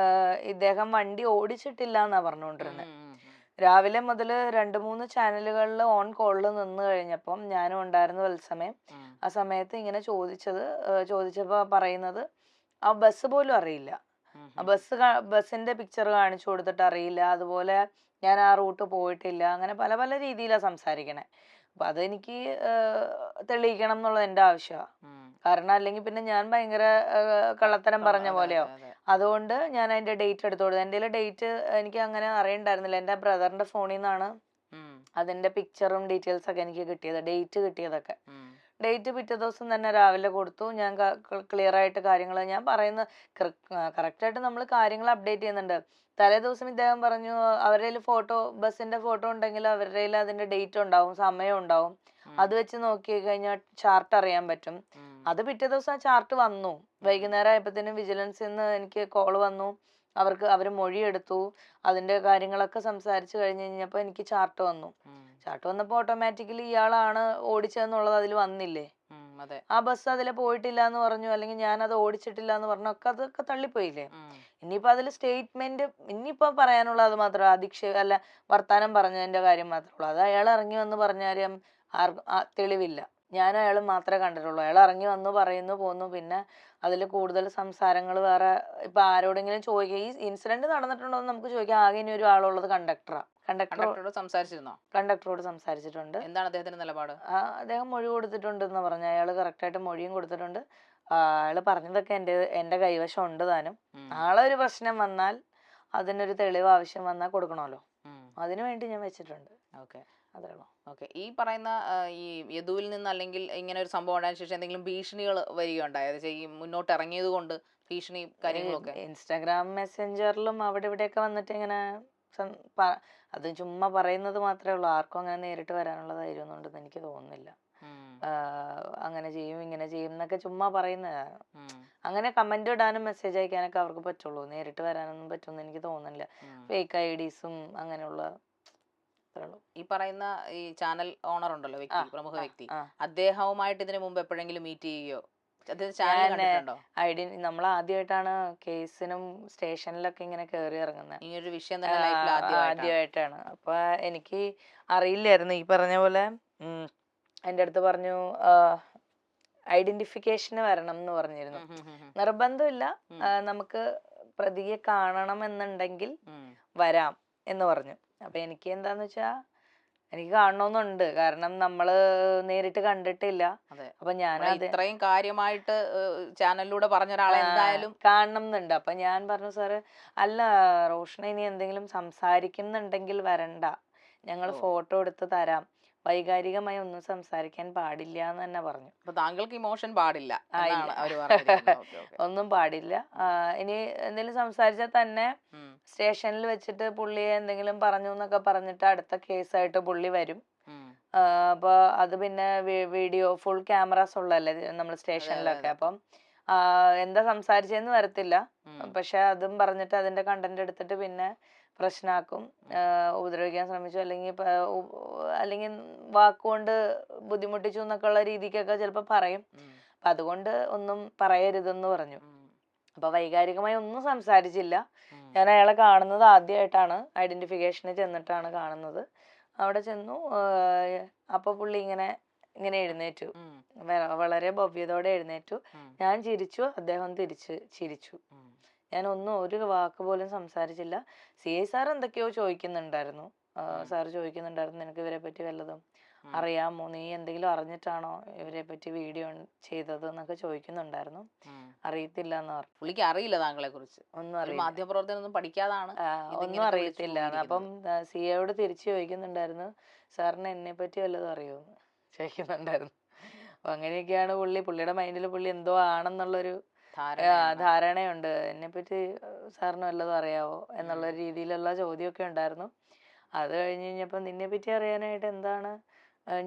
ഇദ്ദേഹം വണ്ടി ഓടിച്ചിട്ടില്ല എന്നാ പറഞ്ഞുകൊണ്ടിരുന്നത്. രാവിലെ മുതൽ 2-3 ചാനലുകളിൽ ഓൺ കോളിൽ നിന്ന് കഴിഞ്ഞപ്പം ഞാനും ഉണ്ടായിരുന്നു തത്സമയം. ആ സമയത്ത് ഇങ്ങനെ ചോദിച്ചപ്പോ പറയുന്നത് ആ ബസ് പോലും അറിയില്ല, ആ ബസ്സിന്റെ പിക്ചർ കാണിച്ചു കൊടുത്തിട്ട് അറിയില്ല, അതുപോലെ ഞാൻ ആ റൂട്ട് പോയിട്ടില്ല, അങ്ങനെ പല പല രീതിയിലാണ് സംസാരിക്കണേ. അപ്പൊ അതെനിക്ക് തെളിയിക്കണം എന്നുള്ളത് എന്റെ ആവശ്യമാണ്. കാരണം അല്ലെങ്കിൽ പിന്നെ ഞാൻ ഭയങ്കര കള്ളത്തരം പറഞ്ഞ പോലെയോ. അതുകൊണ്ട് ഞാൻ അതിന്റെ ഡേറ്റ് എടുത്തു കൊടുത്തു. എന്റെ ഡേറ്റ് എനിക്ക് അങ്ങനെ അറിയണ്ടായിരുന്നില്ല. എന്റെ ബ്രദറിന്റെ ഫോണിൽ നിന്നാണ് അതിന്റെ പിക്ചറും ഡീറ്റെയിൽസ് ഒക്കെ എനിക്ക് കിട്ടിയത്, ഡേറ്റ് കിട്ടിയതൊക്കെ. ഡേറ്റ് പിറ്റേ ദിവസം തന്നെ രാവിലെ കൊടുത്തു. ഞാൻ ക്ലിയർ ആയിട്ട് കാര്യങ്ങൾ ഞാൻ പറയുന്നത് കറക്റ്റായിട്ട് നമ്മൾ കാര്യങ്ങൾ അപ്ഡേറ്റ് ചെയ്യുന്നുണ്ട്. തലേ ദിവസം ഇദ്ദേഹം പറഞ്ഞു അവരുടെ ഫോട്ടോ, ബസ്സിന്റെ ഫോട്ടോ ഉണ്ടെങ്കിൽ അവരുടെ അതിന്റെ ഡേറ്റ് ഉണ്ടാവും, സമയം ഉണ്ടാവും, അത് വെച്ച് നോക്കി കഴിഞ്ഞാൽ ചാർട്ട് അറിയാൻ പറ്റും. അത് പിറ്റേ ദിവസം ആ ചാർട്ട് വന്നു. വൈകുന്നേരം ആയപ്പോഴത്തേനും വിജിലൻസിൽ നിന്ന് എനിക്ക് കോൾ വന്നു. അവർ മൊഴിയെടുത്തു, അതിന്റെ കാര്യങ്ങളൊക്കെ സംസാരിച്ചു കഴിഞ്ഞപ്പോ എനിക്ക് ചാർട്ട് വന്നു. ചാർട്ട് വന്നപ്പോ ഓട്ടോമാറ്റിക്കലി ഇയാളാണ് ഓടിച്ചതെന്നുള്ളത് അതിൽ വന്നില്ലേ. ആ ബസ് അതിലെ പോയിട്ടില്ല എന്ന് പറഞ്ഞു, അല്ലെങ്കിൽ ഞാൻ അത് ഓടിച്ചിട്ടില്ല എന്ന് പറഞ്ഞു, ഒക്കെ അതൊക്കെ തള്ളിപ്പോയില്ലേ. ഇനിയിപ്പോ അതിൽ സ്റ്റേറ്റ്മെന്റ് ഇനിയിപ്പോ പറയാനുള്ള അത് മാത്രം അല്ല വർത്താനം പറഞ്ഞതിന്റെ കാര്യം മാത്രമേ ഉള്ളൂ. അത് അയാൾ ഇറങ്ങി വന്ന് പറഞ്ഞാലും തെളിവില്ല. ഞാനും അയാൾ മാത്രമേ കണ്ടിട്ടുള്ളൂ. അയാൾ ഇറങ്ങി വന്ന് പറയുന്നു, പോന്നു. പിന്നെ അതിൽ കൂടുതൽ സംസാരങ്ങൾ വേറെ ഇപ്പൊ ആരോടെങ്കിലും ചോദിക്കുക ഈ ഇൻസിഡന്റ് നടന്നിട്ടുണ്ടോ എന്ന് നമുക്ക് ചോദിക്കാം. ആകെ ഇനി ഒരു ആളുള്ളത് കണ്ടക്ടറോട് സംസാരിച്ചിട്ടുണ്ട്. എന്താണ് അദ്ദേഹത്തിന്റെ നിലപാട്? അദ്ദേഹം മൊഴി കൊടുത്തിട്ടുണ്ടെന്ന് പറഞ്ഞു. അയാൾ കറക്റ്റായിട്ട് മൊഴിയും കൊടുത്തിട്ടുണ്ട്. അയാള് പറഞ്ഞതൊക്കെ എന്റെ കൈവശം ഉണ്ട് താനും. നാളെ ഒരു പ്രശ്നം വന്നാൽ അതിനൊരു തെളിവ് ആവശ്യം വന്നാൽ കൊടുക്കണമല്ലോ, അതിനു വേണ്ടി ഞാൻ വെച്ചിട്ടുണ്ട്. ഓക്കെ, അതേ ഉള്ളൂ. ഓക്കെ, ഈ പറയുന്ന ഈ യദുവിൽ നിന്ന് അല്ലെങ്കിൽ ഇങ്ങനെ ഒരു സംഭവം ഉണ്ടായതിനു ശേഷം എന്തെങ്കിലും ഭീഷണികൾ വരികയുണ്ടായത് ഈ മുന്നോട്ട് ഇറങ്ങിയത് കൊണ്ട്? ഭീഷണി കാര്യങ്ങളൊക്കെ ഇൻസ്റ്റാഗ്രാം മെസ്സഞ്ചറിലും അവിടെ ഇവിടെയൊക്കെ വന്നിട്ട് ഇങ്ങനെ അത് ചുമ്മാ പറയുന്നത് മാത്രമേ ഉള്ളൂ. ആർക്കും അങ്ങനെ നേരിട്ട് വരാനുള്ള ധൈര്യം ഒന്നും ഉണ്ടെന്ന് എനിക്ക് തോന്നുന്നില്ല. അങ്ങനെ ചെയ്യും ഇങ്ങനെ ചെയ്യും എന്നൊക്കെ ചുമ്മാ പറയുന്നതാണ്. അങ്ങനെ കമന്റ് ഇടാനും മെസ്സേജ് അയക്കാനൊക്കെ അവർക്ക് പറ്റുള്ളൂ, നേരിട്ട് വരാനൊന്നും പറ്റുമെന്ന് എനിക്ക് തോന്നുന്നില്ല. ഫേക്ക് IDസും അങ്ങനെയുള്ള ഈ പറയുന്ന ഈ ചാനൽ ഓണർ ഉണ്ടല്ലോ, വ്യക്തി, പ്രമുഖ വ്യക്തി, അദ്ദേഹവുമായിട്ട് ഇതിനു മുമ്പ് എപ്പോഴെങ്കിലും മീറ്റ് ചെയ്യുകയോ നമ്മൾ ആദ്യമായിട്ടാണ് കേസിനും സ്റ്റേഷനിലൊക്കെ ഇങ്ങനെ കേറി ഇറങ്ങുന്നത്. ഈ ഒരു വിഷയം ആദ്യമായിട്ടാണ്. അപ്പൊ എനിക്ക് അറിയില്ലായിരുന്നു. ഈ പറഞ്ഞ പോലെ എന്റെ അടുത്ത് പറഞ്ഞു ഐഡന്റിഫിക്കേഷന് വരണം എന്ന് പറഞ്ഞിരുന്നു. നിർബന്ധമില്ല, നമുക്ക് പ്രതിയെ കാണണം എന്നുണ്ടെങ്കിൽ വരാം എന്ന് പറഞ്ഞു. അപ്പൊ എനിക്ക് എന്താന്ന് വെച്ചാ എനിക്ക് കാണണമെന്നുണ്ട്, കാരണം നമ്മള് നേരിട്ട് കണ്ടിട്ടില്ല. അപ്പൊ ഞാൻ ഇത്രയും കാര്യമായിട്ട് ചാനലിലൂടെ പറഞ്ഞ ഒരാളെ എന്തായാലും കാണണം എന്നുണ്ട്. അപ്പൊ ഞാൻ പറഞ്ഞു, സാറ് അല്ല, റോഷന ഇനി എന്തെങ്കിലും സംസാരിക്കുന്നുണ്ടെങ്കിൽ വരണ്ട, ഞങ്ങൾ ഫോട്ടോ എടുത്ത് തരാം, വൈകാരികമായി ഒന്നും സംസാരിക്കാൻ പാടില്ല എന്ന് തന്നെ പറഞ്ഞു. അപ്പൊ താങ്കൾക്ക് ഇമോഷൻ പാടില്ല, ഒന്നും പാടില്ല. ഇനി എന്തെങ്കിലും സംസാരിച്ചാൽ തന്നെ സ്റ്റേഷനിൽ വെച്ചിട്ട് പുള്ളിയെ എന്തെങ്കിലും പറഞ്ഞു എന്നൊക്കെ പറഞ്ഞിട്ട് അടുത്ത കേസായിട്ട് പുള്ളി വരും. അപ്പൊ അത് പിന്നെ വീഡിയോ ഫുൾ ക്യാമറാസ് ഉള്ളല്ലേ നമ്മൾ സ്റ്റേഷനിലൊക്കെ. അപ്പം എന്താ സംസാരിച്ചെന്ന് വരത്തില്ല, പക്ഷെ അതും പറഞ്ഞിട്ട് അതിന്റെ കണ്ടന്റ് എടുത്തിട്ട് പിന്നെ പ്രശ്നമാക്കും, ഉപദ്രവിക്കാൻ ശ്രമിച്ചു, അല്ലെങ്കിൽ വാക്കുകൊണ്ട് ബുദ്ധിമുട്ടിച്ചു എന്നൊക്കെ ഉള്ള രീതിക്കൊക്കെ ചിലപ്പോ പറയും. അപ്പൊ അതുകൊണ്ട് ഒന്നും പറയരുതെന്ന് പറഞ്ഞു. അപ്പൊ വൈകാരികമായി ഒന്നും സംസാരിച്ചില്ല. ഞാൻ അയാളെ കാണുന്നത് ആദ്യമായിട്ടാണ്, ഐഡന്റിഫിക്കേഷന് ചെന്നിട്ടാണ് കാണുന്നത്. അവിടെ ചെന്നു, അപ്പൊ പുള്ളി ഇങ്ങനെ എഴുന്നേറ്റു, വളരെ ഭവ്യതയോടെ എഴുന്നേറ്റു. ഞാൻ ചിരിച്ചു, അദ്ദേഹം തിരിച്ച് ചിരിച്ചു. ഞാൻ ഒരു വാക്ക് പോലും സംസാരിച്ചില്ല. CI സാർ എന്തൊക്കെയോ ചോദിക്കുന്നുണ്ടായിരുന്നു. സാർ ചോദിക്കുന്നുണ്ടായിരുന്നു, നിനക്ക് ഇവരെ പറ്റി വല്ലതും അറിയാമോ, നീ എന്തെങ്കിലും അറിഞ്ഞിട്ടാണോ ഇവരെ പറ്റി വീഡിയോ ചെയ്തത് എന്നൊക്കെ ചോദിക്കുന്നുണ്ടായിരുന്നു. അറിയത്തില്ല എന്ന് പറഞ്ഞു. പുള്ളിക്ക് അറിയില്ല താങ്കളെ കുറിച്ച്, ഒന്നും അറിയില്ല, മാധ്യമപ്രവർത്തനം ഒന്നും പഠിക്കാതാണ്, ഒന്നും അറിയത്തില്ല. അപ്പം CIയോട് തിരിച്ചു ചോദിക്കുന്നുണ്ടായിരുന്നു, സാറിന് എന്നെ പറ്റി വല്ലതും അറിയുമെന്ന് ചോദിക്കുന്നുണ്ടായിരുന്നു. അപ്പൊ അങ്ങനെയൊക്കെയാണ് പുള്ളിയുടെ മൈൻഡിൽ പുള്ളി എന്തോ ആണെന്നുള്ളൊരു ധാരണയുണ്ട്. എന്നെ പറ്റി സാറിന് വല്ലതും അറിയാവോ എന്നുള്ള രീതിയിലുള്ള ചോദ്യമൊക്കെ ഉണ്ടായിരുന്നു. അത് കഴിഞ്ഞ് കഴിഞ്ഞപ്പോ നിന്നെ പറ്റി അറിയാനായിട്ട് എന്താണ്,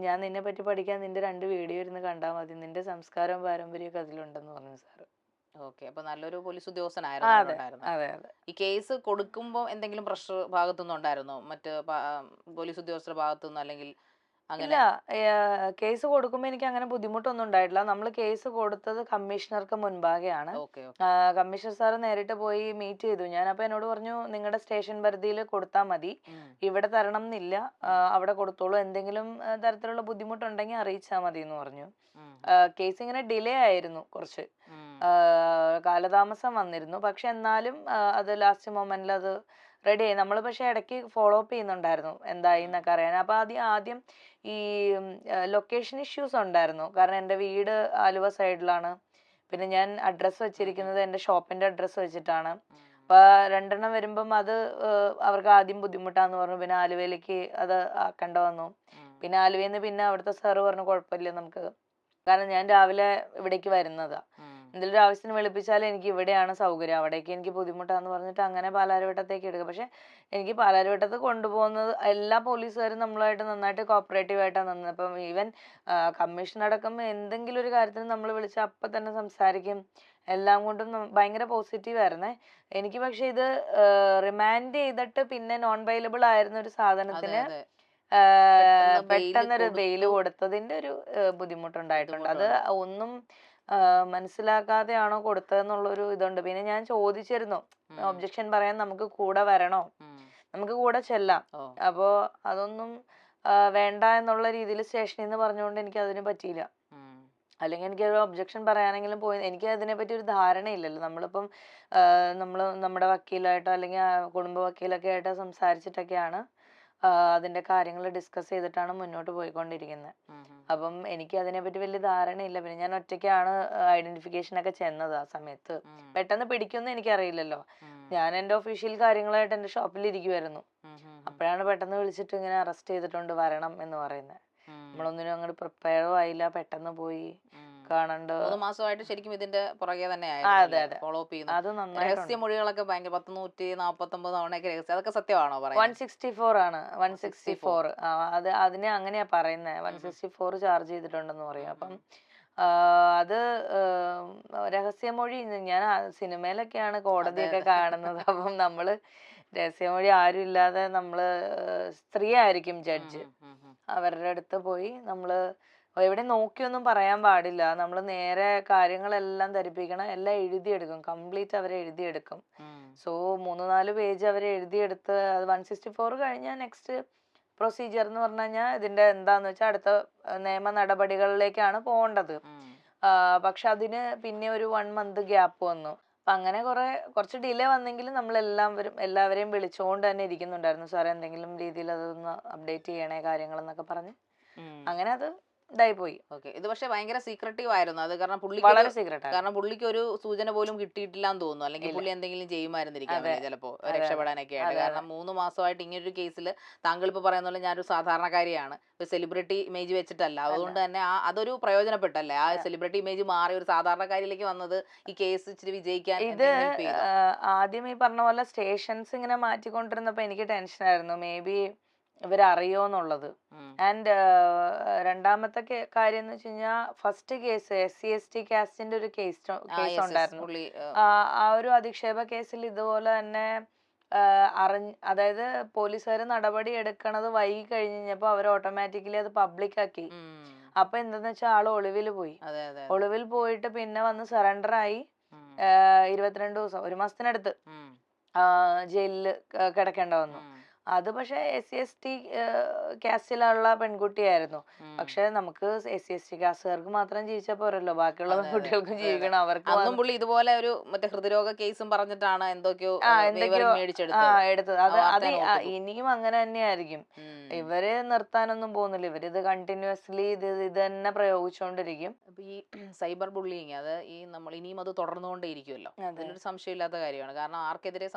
ഞാൻ നിന്നെ പറ്റി പഠിക്കാൻ നിന്റെ 2 വീഡിയോ ഇരുന്ന് കണ്ടാൽ മതി, നിന്റെ സംസ്കാരവും പാരമ്പര്യമൊക്കെ അതിലുണ്ടെന്ന് പറഞ്ഞു സാറ്. ഓക്കെ, അപ്പൊ നല്ലൊരു പോലീസ് ഉദ്യോഗസ്ഥനായിരുന്നു. അതെ. ഈ കേസ് കൊടുക്കുമ്പോ എന്തെങ്കിലും പ്രഷർ ഭാഗത്തുനിന്ന് ഉണ്ടായിരുന്നോ, മറ്റ് പോലീസ് ഉദ്യോഗസ്ഥരുടെ ഭാഗത്തുനിന്ന്? അല്ലെങ്കിൽ ഇല്ല, കേസ് കൊടുക്കുമ്പോ എനിക്ക് അങ്ങനെ ബുദ്ധിമുട്ടൊന്നും ഉണ്ടായിട്ടില്ല. നമ്മൾ കേസ് കൊടുത്തത് കമ്മീഷണർക്ക് മുൻപാകെയാണ്. കമ്മീഷണർ സാറ് നേരിട്ട് പോയി മീറ്റ് ചെയ്തു. ഞാൻ അപ്പൊ എന്നോട് പറഞ്ഞു, നിങ്ങളുടെ സ്റ്റേഷൻ പരിധിയിൽ കൊടുത്താൽ മതി, ഇവിടെ തരണം എന്നില്ല, അവിടെ കൊടുത്തോളൂ, എന്തെങ്കിലും തരത്തിലുള്ള ബുദ്ധിമുട്ടുണ്ടെങ്കിൽ അറിയിച്ചാൽ മതി എന്ന് പറഞ്ഞു. കേസ് ഇങ്ങനെ ഡിലേ ആയിരുന്നു, കുറച്ച് കാലതാമസം വന്നിരുന്നു. പക്ഷെ എന്നാലും അത് ലാസ്റ്റ് മൊമെന്റിൽ അത് റെഡി ആയി. നമ്മൾ പക്ഷെ ഇടയ്ക്ക് ഫോളോ അപ്പ് ചെയ്യുന്നുണ്ടായിരുന്നു എന്തായി എന്നൊക്കെ അറിയാൻ. അപ്പൊ ആദ്യം ഈ ലൊക്കേഷൻ ഇഷ്യൂസ് ഉണ്ടായിരുന്നു, കാരണം എൻ്റെ വീട് ആലുവ സൈഡിലാണ്, പിന്നെ ഞാൻ അഡ്രസ്സ് വെച്ചിരിക്കുന്നത് എൻ്റെ ഷോപ്പിന്റെ അഡ്രസ്സ് വെച്ചിട്ടാണ്. അപ്പൊ 2 വരുമ്പം അത് അവർക്ക് ആദ്യം ബുദ്ധിമുട്ടാന്ന് പറഞ്ഞു. പിന്നെ ആലുവയിലേക്ക് അത് ആക്കേണ്ട വന്നു. പിന്നെ ആലുവയിൽ നിന്ന് പിന്നെ അവിടുത്തെ സാറ് പറഞ്ഞു, കുഴപ്പമില്ല നമുക്ക്, കാരണം ഞാൻ രാവിലെ ഇവിടേക്ക് വരുന്നതാ, എന്തെങ്കിലും ഒരു ആവശ്യത്തിന് വിളിപ്പിച്ചാൽ എനിക്ക് ഇവിടെയാണ് സൗകര്യം, അവിടേക്ക് എനിക്ക് ബുദ്ധിമുട്ടാന്ന് പറഞ്ഞിട്ട് അങ്ങനെ പാലാരിവട്ടത്തേക്ക് എടുക്കുക. പക്ഷെ എനിക്ക് പാലാരിവട്ടത്ത് കൊണ്ടുപോകുന്നത് എല്ലാ പോലീസുകാരും നമ്മളായിട്ട് നന്നായിട്ട് കോപ്പറേറ്റീവ് ആയിട്ടാണ് നിന്നത്. അപ്പം ഈവൻ കമ്മീഷൻ അടക്കം എന്തെങ്കിലും ഒരു കാര്യത്തിന് നമ്മൾ വിളിച്ചാൽ അപ്പം തന്നെ സംസാരിക്കും, എല്ലാം കൊണ്ടും ഭയങ്കര പോസിറ്റീവ് ആയിരുന്നേ. എനിക്ക് പക്ഷെ ഇത് റിമാൻഡ് ചെയ്തിട്ട് പിന്നെ നോൺ ബെയിലബിൾ ആയിരുന്ന ഒരു സാധനത്തിന് പെട്ടെന്നൊരു ബെയില് കൊടുത്തതിന്റെ ഒരു ബുദ്ധിമുട്ടുണ്ടായിട്ടുണ്ട്. അത് ഒന്നും മനസ്സിലാക്കാതെയാണോ കൊടുത്തതെന്നുള്ളൊരു ഇതുണ്ട്. പിന്നെ ഞാൻ ചോദിച്ചിരുന്നു, ഒബ്ജക്ഷൻ പറയാൻ നമുക്ക് കൂടെ വരണോ, നമുക്ക് കൂടെ ചെല്ലാം. അപ്പോ അതൊന്നും വേണ്ട എന്നുള്ള രീതിയിൽ സ്റ്റേഷനിൽ നിന്ന് പറഞ്ഞുകൊണ്ട് എനിക്ക് അതിന് പറ്റിയില്ല. അല്ലെങ്കിൽ എനിക്ക് ഒരു ഒബ്ജക്ഷൻ പറയാനെങ്കിലും പോയി, എനിക്ക് അതിനെപ്പറ്റി ഒരു ധാരണയില്ലല്ലോ. നമ്മളിപ്പം നമ്മുടെ വക്കീലായിട്ടോ അല്ലെങ്കിൽ കുടുംബ വക്കീലൊക്കെ ആയിട്ടോ സംസാരിച്ചിട്ടൊക്കെയാണ് അതിന്റെ കാര്യങ്ങൾ ഡിസ്കസ് ചെയ്തിട്ടാണ് മുന്നോട്ട് പോയിക്കൊണ്ടിരിക്കുന്നത്. അപ്പം എനിക്ക് അതിനെപ്പറ്റി വലിയ ധാരണയില്ല. പിന്നെ ഞാൻ ഒറ്റയ്ക്കാണ് ഐഡന്റിഫിക്കേഷൻ ഒക്കെ ചെന്നത്. ആ സമയത്ത് പെട്ടെന്ന് പിടിക്കുമെന്ന് എനിക്കറിയില്ലല്ലോ. ഞാൻ എന്റെ ഒഫീഷ്യൽ കാര്യങ്ങളായിട്ട് എന്റെ ഷോപ്പിൽ ഇരിക്കുമായിരുന്നു. അപ്പോഴാണ് പെട്ടെന്ന് വിളിച്ചിട്ട് ഇങ്ങനെ അറസ്റ്റ് ചെയ്തിട്ടുണ്ട്, വരണം എന്ന് പറയുന്നത്. നമ്മളൊന്നിനും അങ്ങോട്ട് പ്രിപ്പയറും ആയില്ല, പെട്ടെന്ന് പോയി കാണണ്ട്. 3 മാസമായിട്ട് ശരിക്കും ഇതിന്റെ പുറകെ തന്നെ ഫോളോ അപ്പ് ചെയ്യുന്നു. രഹസ്യമൊഴികളൊക്കെ ഭയങ്കര 149 തവണയൊക്കെ രഹസ്യം, അതൊക്കെ സത്യമാണോ? 164 ആണ്, 164. അതിനെ അങ്ങനെയാ പറയുന്നത്, 164 ചാർജ് ചെയ്തിട്ടുണ്ടെന്ന് പറയും. അപ്പം അത് രഹസ്യമൊഴി ഞാൻ സിനിമയിലൊക്കെയാണ് കോടതിയൊക്കെ കാണുന്നത്. അപ്പം നമ്മള് രഹസ്യമൊഴി ആരും ഇല്ലാതെ നമ്മള് സ്ത്രീ ആയിരിക്കും ജഡ്ജ്, അവരുടെ അടുത്ത് പോയി നമ്മള് എവിടെ നോക്കിയൊന്നും പറയാൻ പാടില്ല. നമ്മൾ നേരെ കാര്യങ്ങളെല്ലാം ധരിപ്പിക്കണം, എല്ലാം എഴുതിയെടുക്കും, കംപ്ലീറ്റ് അവരെ എഴുതിയെടുക്കും. സോ 3-4 പേജ് അവരെ എഴുതിയെടുത്ത് അത് 164 കഴിഞ്ഞാൽ നെക്സ്റ്റ് പ്രൊസീജിയർ എന്ന് പറഞ്ഞു കഴിഞ്ഞാൽ ഇതിന്റെ എന്താന്ന് വെച്ചാൽ അടുത്ത നിയമ നടപടികളിലേക്കാണ് പോകേണ്ടത്. പക്ഷെ അതിന് പിന്നെ ഒരു 1 month ഗ്യാപ്പ് വന്നു. അപ്പൊ അങ്ങനെ കുറച്ച് ഡിലേ വന്നെങ്കിലും നമ്മൾ എല്ലാവരെയും വിളിച്ചുകൊണ്ട് തന്നെ ഇരിക്കുന്നുണ്ടായിരുന്നു. സാറേ എന്തെങ്കിലും രീതിയിൽ അതൊന്ന് അപ്ഡേറ്റ് ചെയ്യണേ കാര്യങ്ങൾ എന്നൊക്കെ പറഞ്ഞ് അങ്ങനെ അത് ഇതായി പോയി. ഓക്കെ. ഇത് പക്ഷെ ഭയങ്കര സീക്രട്ടീവ് ആയിരുന്നു അത്, കാരണം വളരെ സീക്രട്ട്, കാരണം പുള്ളിക്ക് ഒരു സൂചന പോലും കിട്ടിയിട്ടില്ല എന്ന് തോന്നുന്നു, അല്ലെങ്കിൽ പുള്ളി എന്തെങ്കിലും ചെയ്യുമായിരുന്നിരിക്കാം ചിലപ്പോ രക്ഷപ്പെടാനൊക്കെ ആയിട്ട്. കാരണം 3 മാസമായിട്ട് ഇങ്ങനൊരു കേസിൽ താങ്കൾ ഇപ്പൊ പറയുന്ന പോലെ ഞാനൊരു സാധാരണക്കാരിയാണ്, ഒരു സെലിബ്രിറ്റി ഇമേജ് വെച്ചിട്ടല്ല, അതുകൊണ്ട് തന്നെ അതൊരു പ്രയോജനപ്പെട്ടല്ലേ, ആ സെലിബ്രിറ്റി ഇമേജ് മാറി ഒരു സാധാരണക്കാരിലേക്ക് വന്നത് ഈ കേസ് ഇച്ചിരി വിജയിക്കാൻ. ഇത് ആദ്യം ഈ പറഞ്ഞ പോലെ സ്റ്റേഷൻസ് ഇങ്ങനെ മാറ്റിക്കൊണ്ടിരുന്നപ്പോ എനിക്ക് ടെൻഷനായിരുന്നു, മേ ബി ഇവരറിയോന്നുള്ളത്. ആൻഡ് രണ്ടാമത്തെ കാര്യം എന്ന് വെച്ച് കഴിഞ്ഞാൽ ഫസ്റ്റ് കേസ് SC/ST കാസ്റ്റിന്റെ ഒരു കേസ് ഉണ്ടായിരുന്നു. ആ ഒരു അധിക്ഷേപ കേസിൽ ഇതുപോലെ തന്നെ അതായത് പോലീസുകാർ നടപടി എടുക്കണത് വൈകി കഴിഞ്ഞപ്പോ അവർ ഓട്ടോമാറ്റിക്കലി അത് പബ്ലിക് ആക്കി. അപ്പൊ എന്താന്ന് വെച്ചാൽ ആള് ഒളിവിൽ പോയി. ഒളിവിൽ പോയിട്ട് പിന്നെ വന്ന് സറണ്ടർ ആയി 22 ദിവസം, 1 മാസത്തിനടുത്ത് ജയിലില് കിടക്കേണ്ട വന്നു. അത് പക്ഷെ SC/ST കാസ്റ്റിലുള്ള പെൺകുട്ടിയായിരുന്നു. പക്ഷെ നമുക്ക് SC/ST കാസ്റ്റുകാർക്ക് മാത്രം ജീവിച്ചാൽ പോരല്ലോ, ബാക്കിയുള്ള പെൺകുട്ടികൾക്കും ജീവിക്കണം. അവർക്ക് പുള്ളി ഇതുപോലെ ഒരു മറ്റേ ഹൃദ്രോഗ കേസും പറഞ്ഞിട്ടാണ് എന്തൊക്കെയോ എടുത്തത്. അത് ഇനിയും അങ്ങനെ തന്നെയായിരിക്കും. ഇവര് നിർത്താനൊന്നും പോകുന്നില്ല, ഇവരിത് കണ്ടിന്യൂസ്ലി ഇത് തന്നെ പ്രയോഗിച്ചുകൊണ്ടിരിക്കും. അപ്പൊ ഈ സൈബർ ബുള്ളിങ് അത് നമ്മൾ ഇനിയും അത് തുടർന്നുകൊണ്ടേയിരിക്കുമല്ലോ, അതിലൊരു സംശയമില്ലാത്ത കാര്യമാണ്. കാരണം ആർക്കെതിരെ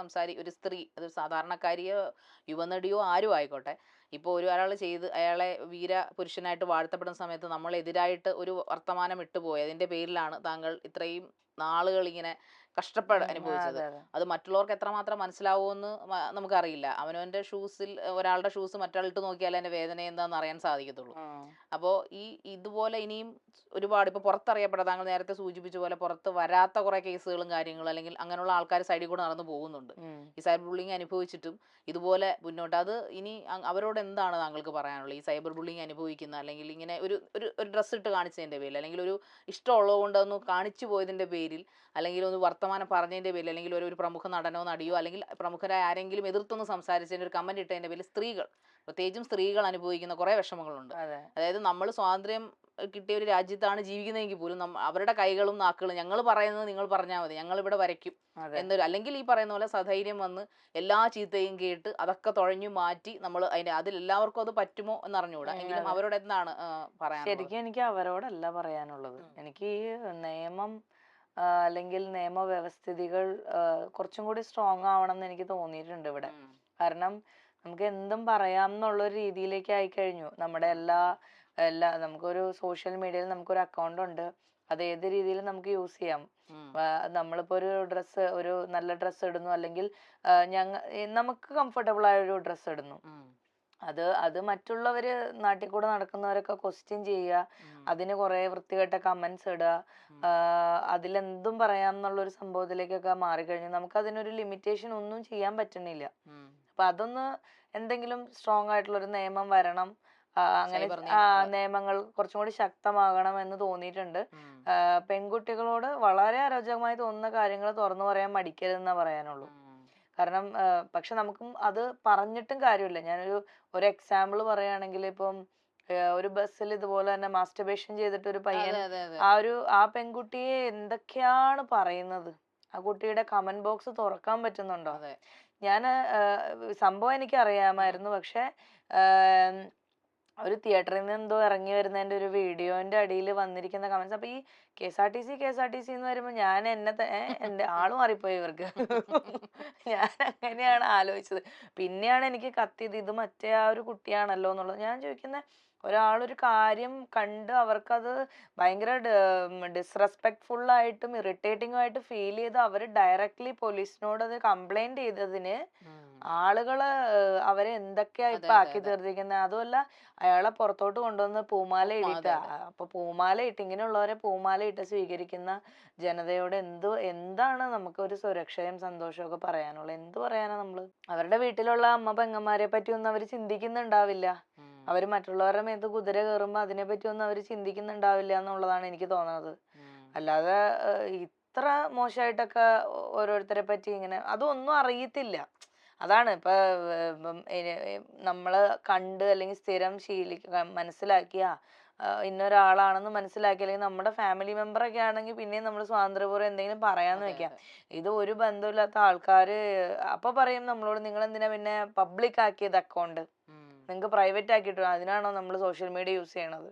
ഒരു സ്ത്രീ, അതൊരു സാധാരണക്കാരിയോ യുവനടിയോ ആരും ആയിക്കോട്ടെ, ഇപ്പോൾ ഒരാൾ ചെയ്ത് അയാളെ വീര പുരുഷനായിട്ട് വാഴ്ത്തപ്പെടുന്ന സമയത്ത് നമ്മളെതിരായിട്ട് ഒരു വർത്തമാനം ഇട്ടുപോയി, അതിന്റെ പേരിലാണ് താങ്കൾ ഇത്രയും നാളുകൾ ഇങ്ങനെ കഷ്ടപ്പാട് അനുഭവിച്ചത്. അത് മറ്റുള്ളവർക്ക് എത്രമാത്രം മനസ്സിലാവുമെന്ന് നമുക്കറിയില്ല. അവനവന്റെ ഷൂസിൽ ഒരാളുടെ ഷൂസ് മറ്റൊരാളിട്ട് നോക്കിയാൽ അതിന്റെ വേദന എന്താണെന്ന് അറിയാൻ സാധിക്കത്തുള്ളൂ. അപ്പോൾ ഇതുപോലെ ഇനിയും ഒരുപാട് ഇപ്പൊ പുറത്തറിയപ്പെടാം, താങ്കൾ നേരത്തെ സൂചിപ്പിച്ച പോലെ പുറത്ത് വരാത്ത കുറെ കേസുകളും കാര്യങ്ങളും അല്ലെങ്കിൽ അങ്ങനെയുള്ള ആൾക്കാർ സൈഡിൽ കൂടെ നടന്നു പോകുന്നുണ്ട്. ഈ സൈബർ ബുള്ളിങ് അനുഭവിച്ചിട്ടും ഇതുപോലെ മുന്നോട്ട് അത് ഇനി അവരോട് എന്താണ് താങ്കൾക്ക് പറയാനുള്ളത്? ഈ സൈബർ ബുള്ളിങ് അനുഭവിക്കുന്ന അല്ലെങ്കിൽ ഇങ്ങനെ ഒരു ഡ്രസ്സ് ഇട്ട് കാണിച്ചതിന്റെ പേരിൽ, അല്ലെങ്കിൽ ഒരു ഇഷ്ടമുള്ളത് കൊണ്ട് ഒന്ന് കാണിച്ചു പോയതിന്റെ പേരിൽ, അല്ലെങ്കിൽ ഒന്ന് വർത്തമാനം പറഞ്ഞതിന്റെ പേരിൽ, അല്ലെങ്കിൽ ഒരു പ്രമുഖ നടനോ നടിയോ അല്ലെങ്കിൽ പ്രമുഖരായ ആരെങ്കിലും എതിർത്തൊന്ന് സംസാരിച്ചതിന്റെ ഒരു കമന്റ് ഇട്ടതിന്റെ പേരിൽ സ്ത്രീകൾ, പ്രത്യേകിച്ചും സ്ത്രീകൾ അനുഭവിക്കുന്ന കുറെ വിഷമങ്ങളുണ്ട്. അതായത് നമ്മൾ സ്വാതന്ത്ര്യം കിട്ടിയ ഒരു രാജ്യത്താണ് ജീവിക്കുന്നതെങ്കിൽ പോലും അവരുടെ കൈകളും നാക്കുകളും ഞങ്ങൾ പറയുന്നത് നിങ്ങൾ പറഞ്ഞാൽ മതി, ഞങ്ങൾ ഇവിടെ വരയ്ക്കും എന്നൊരു, അല്ലെങ്കിൽ ഈ പറയുന്ന പോലെ സധൈര്യം വന്ന് എല്ലാ ചീത്തയും കേട്ട് അതൊക്കെ തുഴഞ്ഞു മാറ്റി നമ്മൾ അതിൽ എല്ലാവർക്കും അത് പറ്റുമോ എന്ന് അറിഞ്ഞുകൂടാ. എങ്കിലും അവരോട് എന്താണ് പറയാൻ? ശരിക്കും എനിക്ക് അവരോടല്ല പറയാനുള്ളത്, എനിക്ക് ഈ നിയമം അല്ലെങ്കിൽ നിയമവ്യവസ്ഥിതികൾ കുറച്ചും കൂടി സ്ട്രോങ് ആവണം എന്ന് എനിക്ക് തോന്നിയിട്ടുണ്ട് ഇവിടെ. കാരണം നമുക്ക് എന്തും പറയാം എന്നുള്ളൊരു രീതിയിലേക്ക് ആയിക്കഴിഞ്ഞു. നമ്മുടെ എല്ലാ നമുക്കൊരു സോഷ്യൽ മീഡിയയിൽ നമുക്കൊരു അക്കൗണ്ട് ഉണ്ട്, അത് ഏത് രീതിയിലും നമുക്ക് യൂസ് ചെയ്യാം. നമ്മളിപ്പോ ഒരു നല്ല ഡ്രസ്സ് ഇടുന്നു, അല്ലെങ്കിൽ നമുക്ക് കംഫർട്ടബിൾ ആയ ഒരു ഡ്രസ്സ് ഇടുന്നു, അത് മറ്റുള്ളവര് നാട്ടിൽ കൂടെ നടക്കുന്നവരൊക്കെ ക്വസ്റ്റ്യൻ ചെയ്യുക, അതിന് കുറെ വൃത്തികെട്ട കമന്റ്സ് ഇടുക, അതിലെന്തും പറയാം എന്നുള്ളൊരു സംഭവത്തിലേക്കൊക്കെ മാറിക്കഴിഞ്ഞു. നമുക്ക് അതിനൊരു ലിമിറ്റേഷൻ ഒന്നും ചെയ്യാൻ പറ്റുന്നില്ല. അപ്പൊ അതൊന്ന് എന്തെങ്കിലും സ്ട്രോങ് ആയിട്ടുള്ളൊരു നിയമം വരണം, അങ്ങനെ നിയമങ്ങൾ കുറച്ചും കൂടി ശക്തമാകണം എന്ന് തോന്നിയിട്ടുണ്ട്. പെൺകുട്ടികളോട് വളരെ അരോചകമായി തോന്നുന്ന കാര്യങ്ങൾ തുറന്നു പറയാൻ മടിക്കരുതെന്നാ പറയാനുള്ളൂ. കാരണം പക്ഷെ നമുക്കും അത് പറഞ്ഞിട്ടും കാര്യമില്ല. ഞാനൊരു എക്സാമ്പിൾ പറയുകയാണെങ്കിൽ, ഇപ്പം ഒരു ബസ്സിൽ ഇതുപോലെ തന്നെ മാസ്റ്റർബേഷൻ ചെയ്തിട്ട് ഒരു പയ്യൻ ആ പെൺകുട്ടിയെ എന്തൊക്കെയാണ് പറയുന്നത്, ആ കുട്ടിയുടെ കമന്റ് ബോക്സ് തുറക്കാൻ പറ്റുന്നുണ്ടോ? ഞാൻ സംഭവം എനിക്ക് അറിയാമായിരുന്നു, പക്ഷെ ഒരു തിയേറ്ററിൽ നിന്ന് എന്തോ ഇറങ്ങി വരുന്നതിന്റെ ഒരു വീഡിയോന്റെ അടിയിൽ വന്നിരിക്കുന്ന കമന്റ്സ്, അപ്പൊ ഈ KSRTC എന്ന് വരുമ്പോ ഞാൻ എന്റെ ആള് മാറിപ്പോയി ഇവർക്ക്. ഞാൻ അങ്ങനെയാണ് ആലോചിച്ചത്. പിന്നെയാണ് എനിക്ക് കത്തിയത്, ഇത് മറ്റേ ആ ഒരു കുട്ടിയാണല്ലോ എന്നുള്ളത്. ഞാൻ ചോദിക്കുന്നത്, ഒരാളൊരു കാര്യം കണ്ട് അവർക്കത് ഭയങ്കര ഡിസ്റെസ്പെക്ട്ഫുൾ ആയിട്ടും ഇറിറ്റേറ്റിംഗും ആയിട്ട് ഫീൽ ചെയ്ത് അവർ ഡയറക്ട്ലി പോലീസിനോട് അത് കംപ്ലൈന്റ് ചെയ്തതിന് ആളുകള് അവരെ എന്തൊക്കെയാ ഇപ്പൊ ആക്കി തീർത്തിരിക്കുന്നത്. അതുമല്ല അയാളെ പുറത്തോട്ട് കൊണ്ടുവന്ന് പൂമാല ഇടിട്ട. അപ്പൊ പൂമാല ഇട്ട് ഇങ്ങനെയുള്ളവരെ പൂമാല ഇട്ട് സ്വീകരിക്കുന്ന ജനതയോട് എന്താണ് നമുക്ക് ഒരു സുരക്ഷയും സന്തോഷവും ഒക്കെ പറയാനുള്ളത്? എന്ത് പറയാനാ നമ്മള്? അവരുടെ വീട്ടിലുള്ള അമ്മ പെങ്ങന്മാരെ പറ്റി ഒന്നും അവര് ചിന്തിക്കുന്നുണ്ടാവില്ല. അവര് മറ്റുള്ളവരുടെ മേത്ത് കുതിര കയറുമ്പോ അതിനെ പറ്റി ഒന്നും അവര് ചിന്തിക്കുന്നുണ്ടാവില്ല എന്നുള്ളതാണ് എനിക്ക് തോന്നുന്നത്. അല്ലാതെ ഇത്ര മോശമായിട്ടൊക്കെ ഓരോരുത്തരെ പറ്റി ഇങ്ങനെ അതൊന്നും അറിയത്തില്ല. അതാണ് ഇപ്പൊ നമ്മള് കണ്ട് അല്ലെങ്കിൽ സ്ഥിരം മനസ്സിലാക്കിയ ഇന്നൊരാളാണെന്ന് മനസ്സിലാക്കി, അല്ലെങ്കിൽ നമ്മുടെ ഫാമിലി മെമ്പർ ഒക്കെ ആണെങ്കിൽ പിന്നെയും നമ്മൾ സ്വാതന്ത്ര്യപൂർവ്വം എന്തെങ്കിലും പറയാന്ന് വെക്കാം. ഇത് ഒരു ബന്ധമില്ലാത്ത ആൾക്കാര് അപ്പൊ പറയും നമ്മളോട്, നിങ്ങൾ എന്തിനാ പിന്നെ പബ്ലിക് ആക്കിയത് അക്കൗണ്ട്, നിങ്ങൾക്ക് പ്രൈവറ്റ് ആക്കിയിട്ട് അതിനാണോ നമ്മൾ സോഷ്യൽ മീഡിയ യൂസ് ചെയ്യണത്?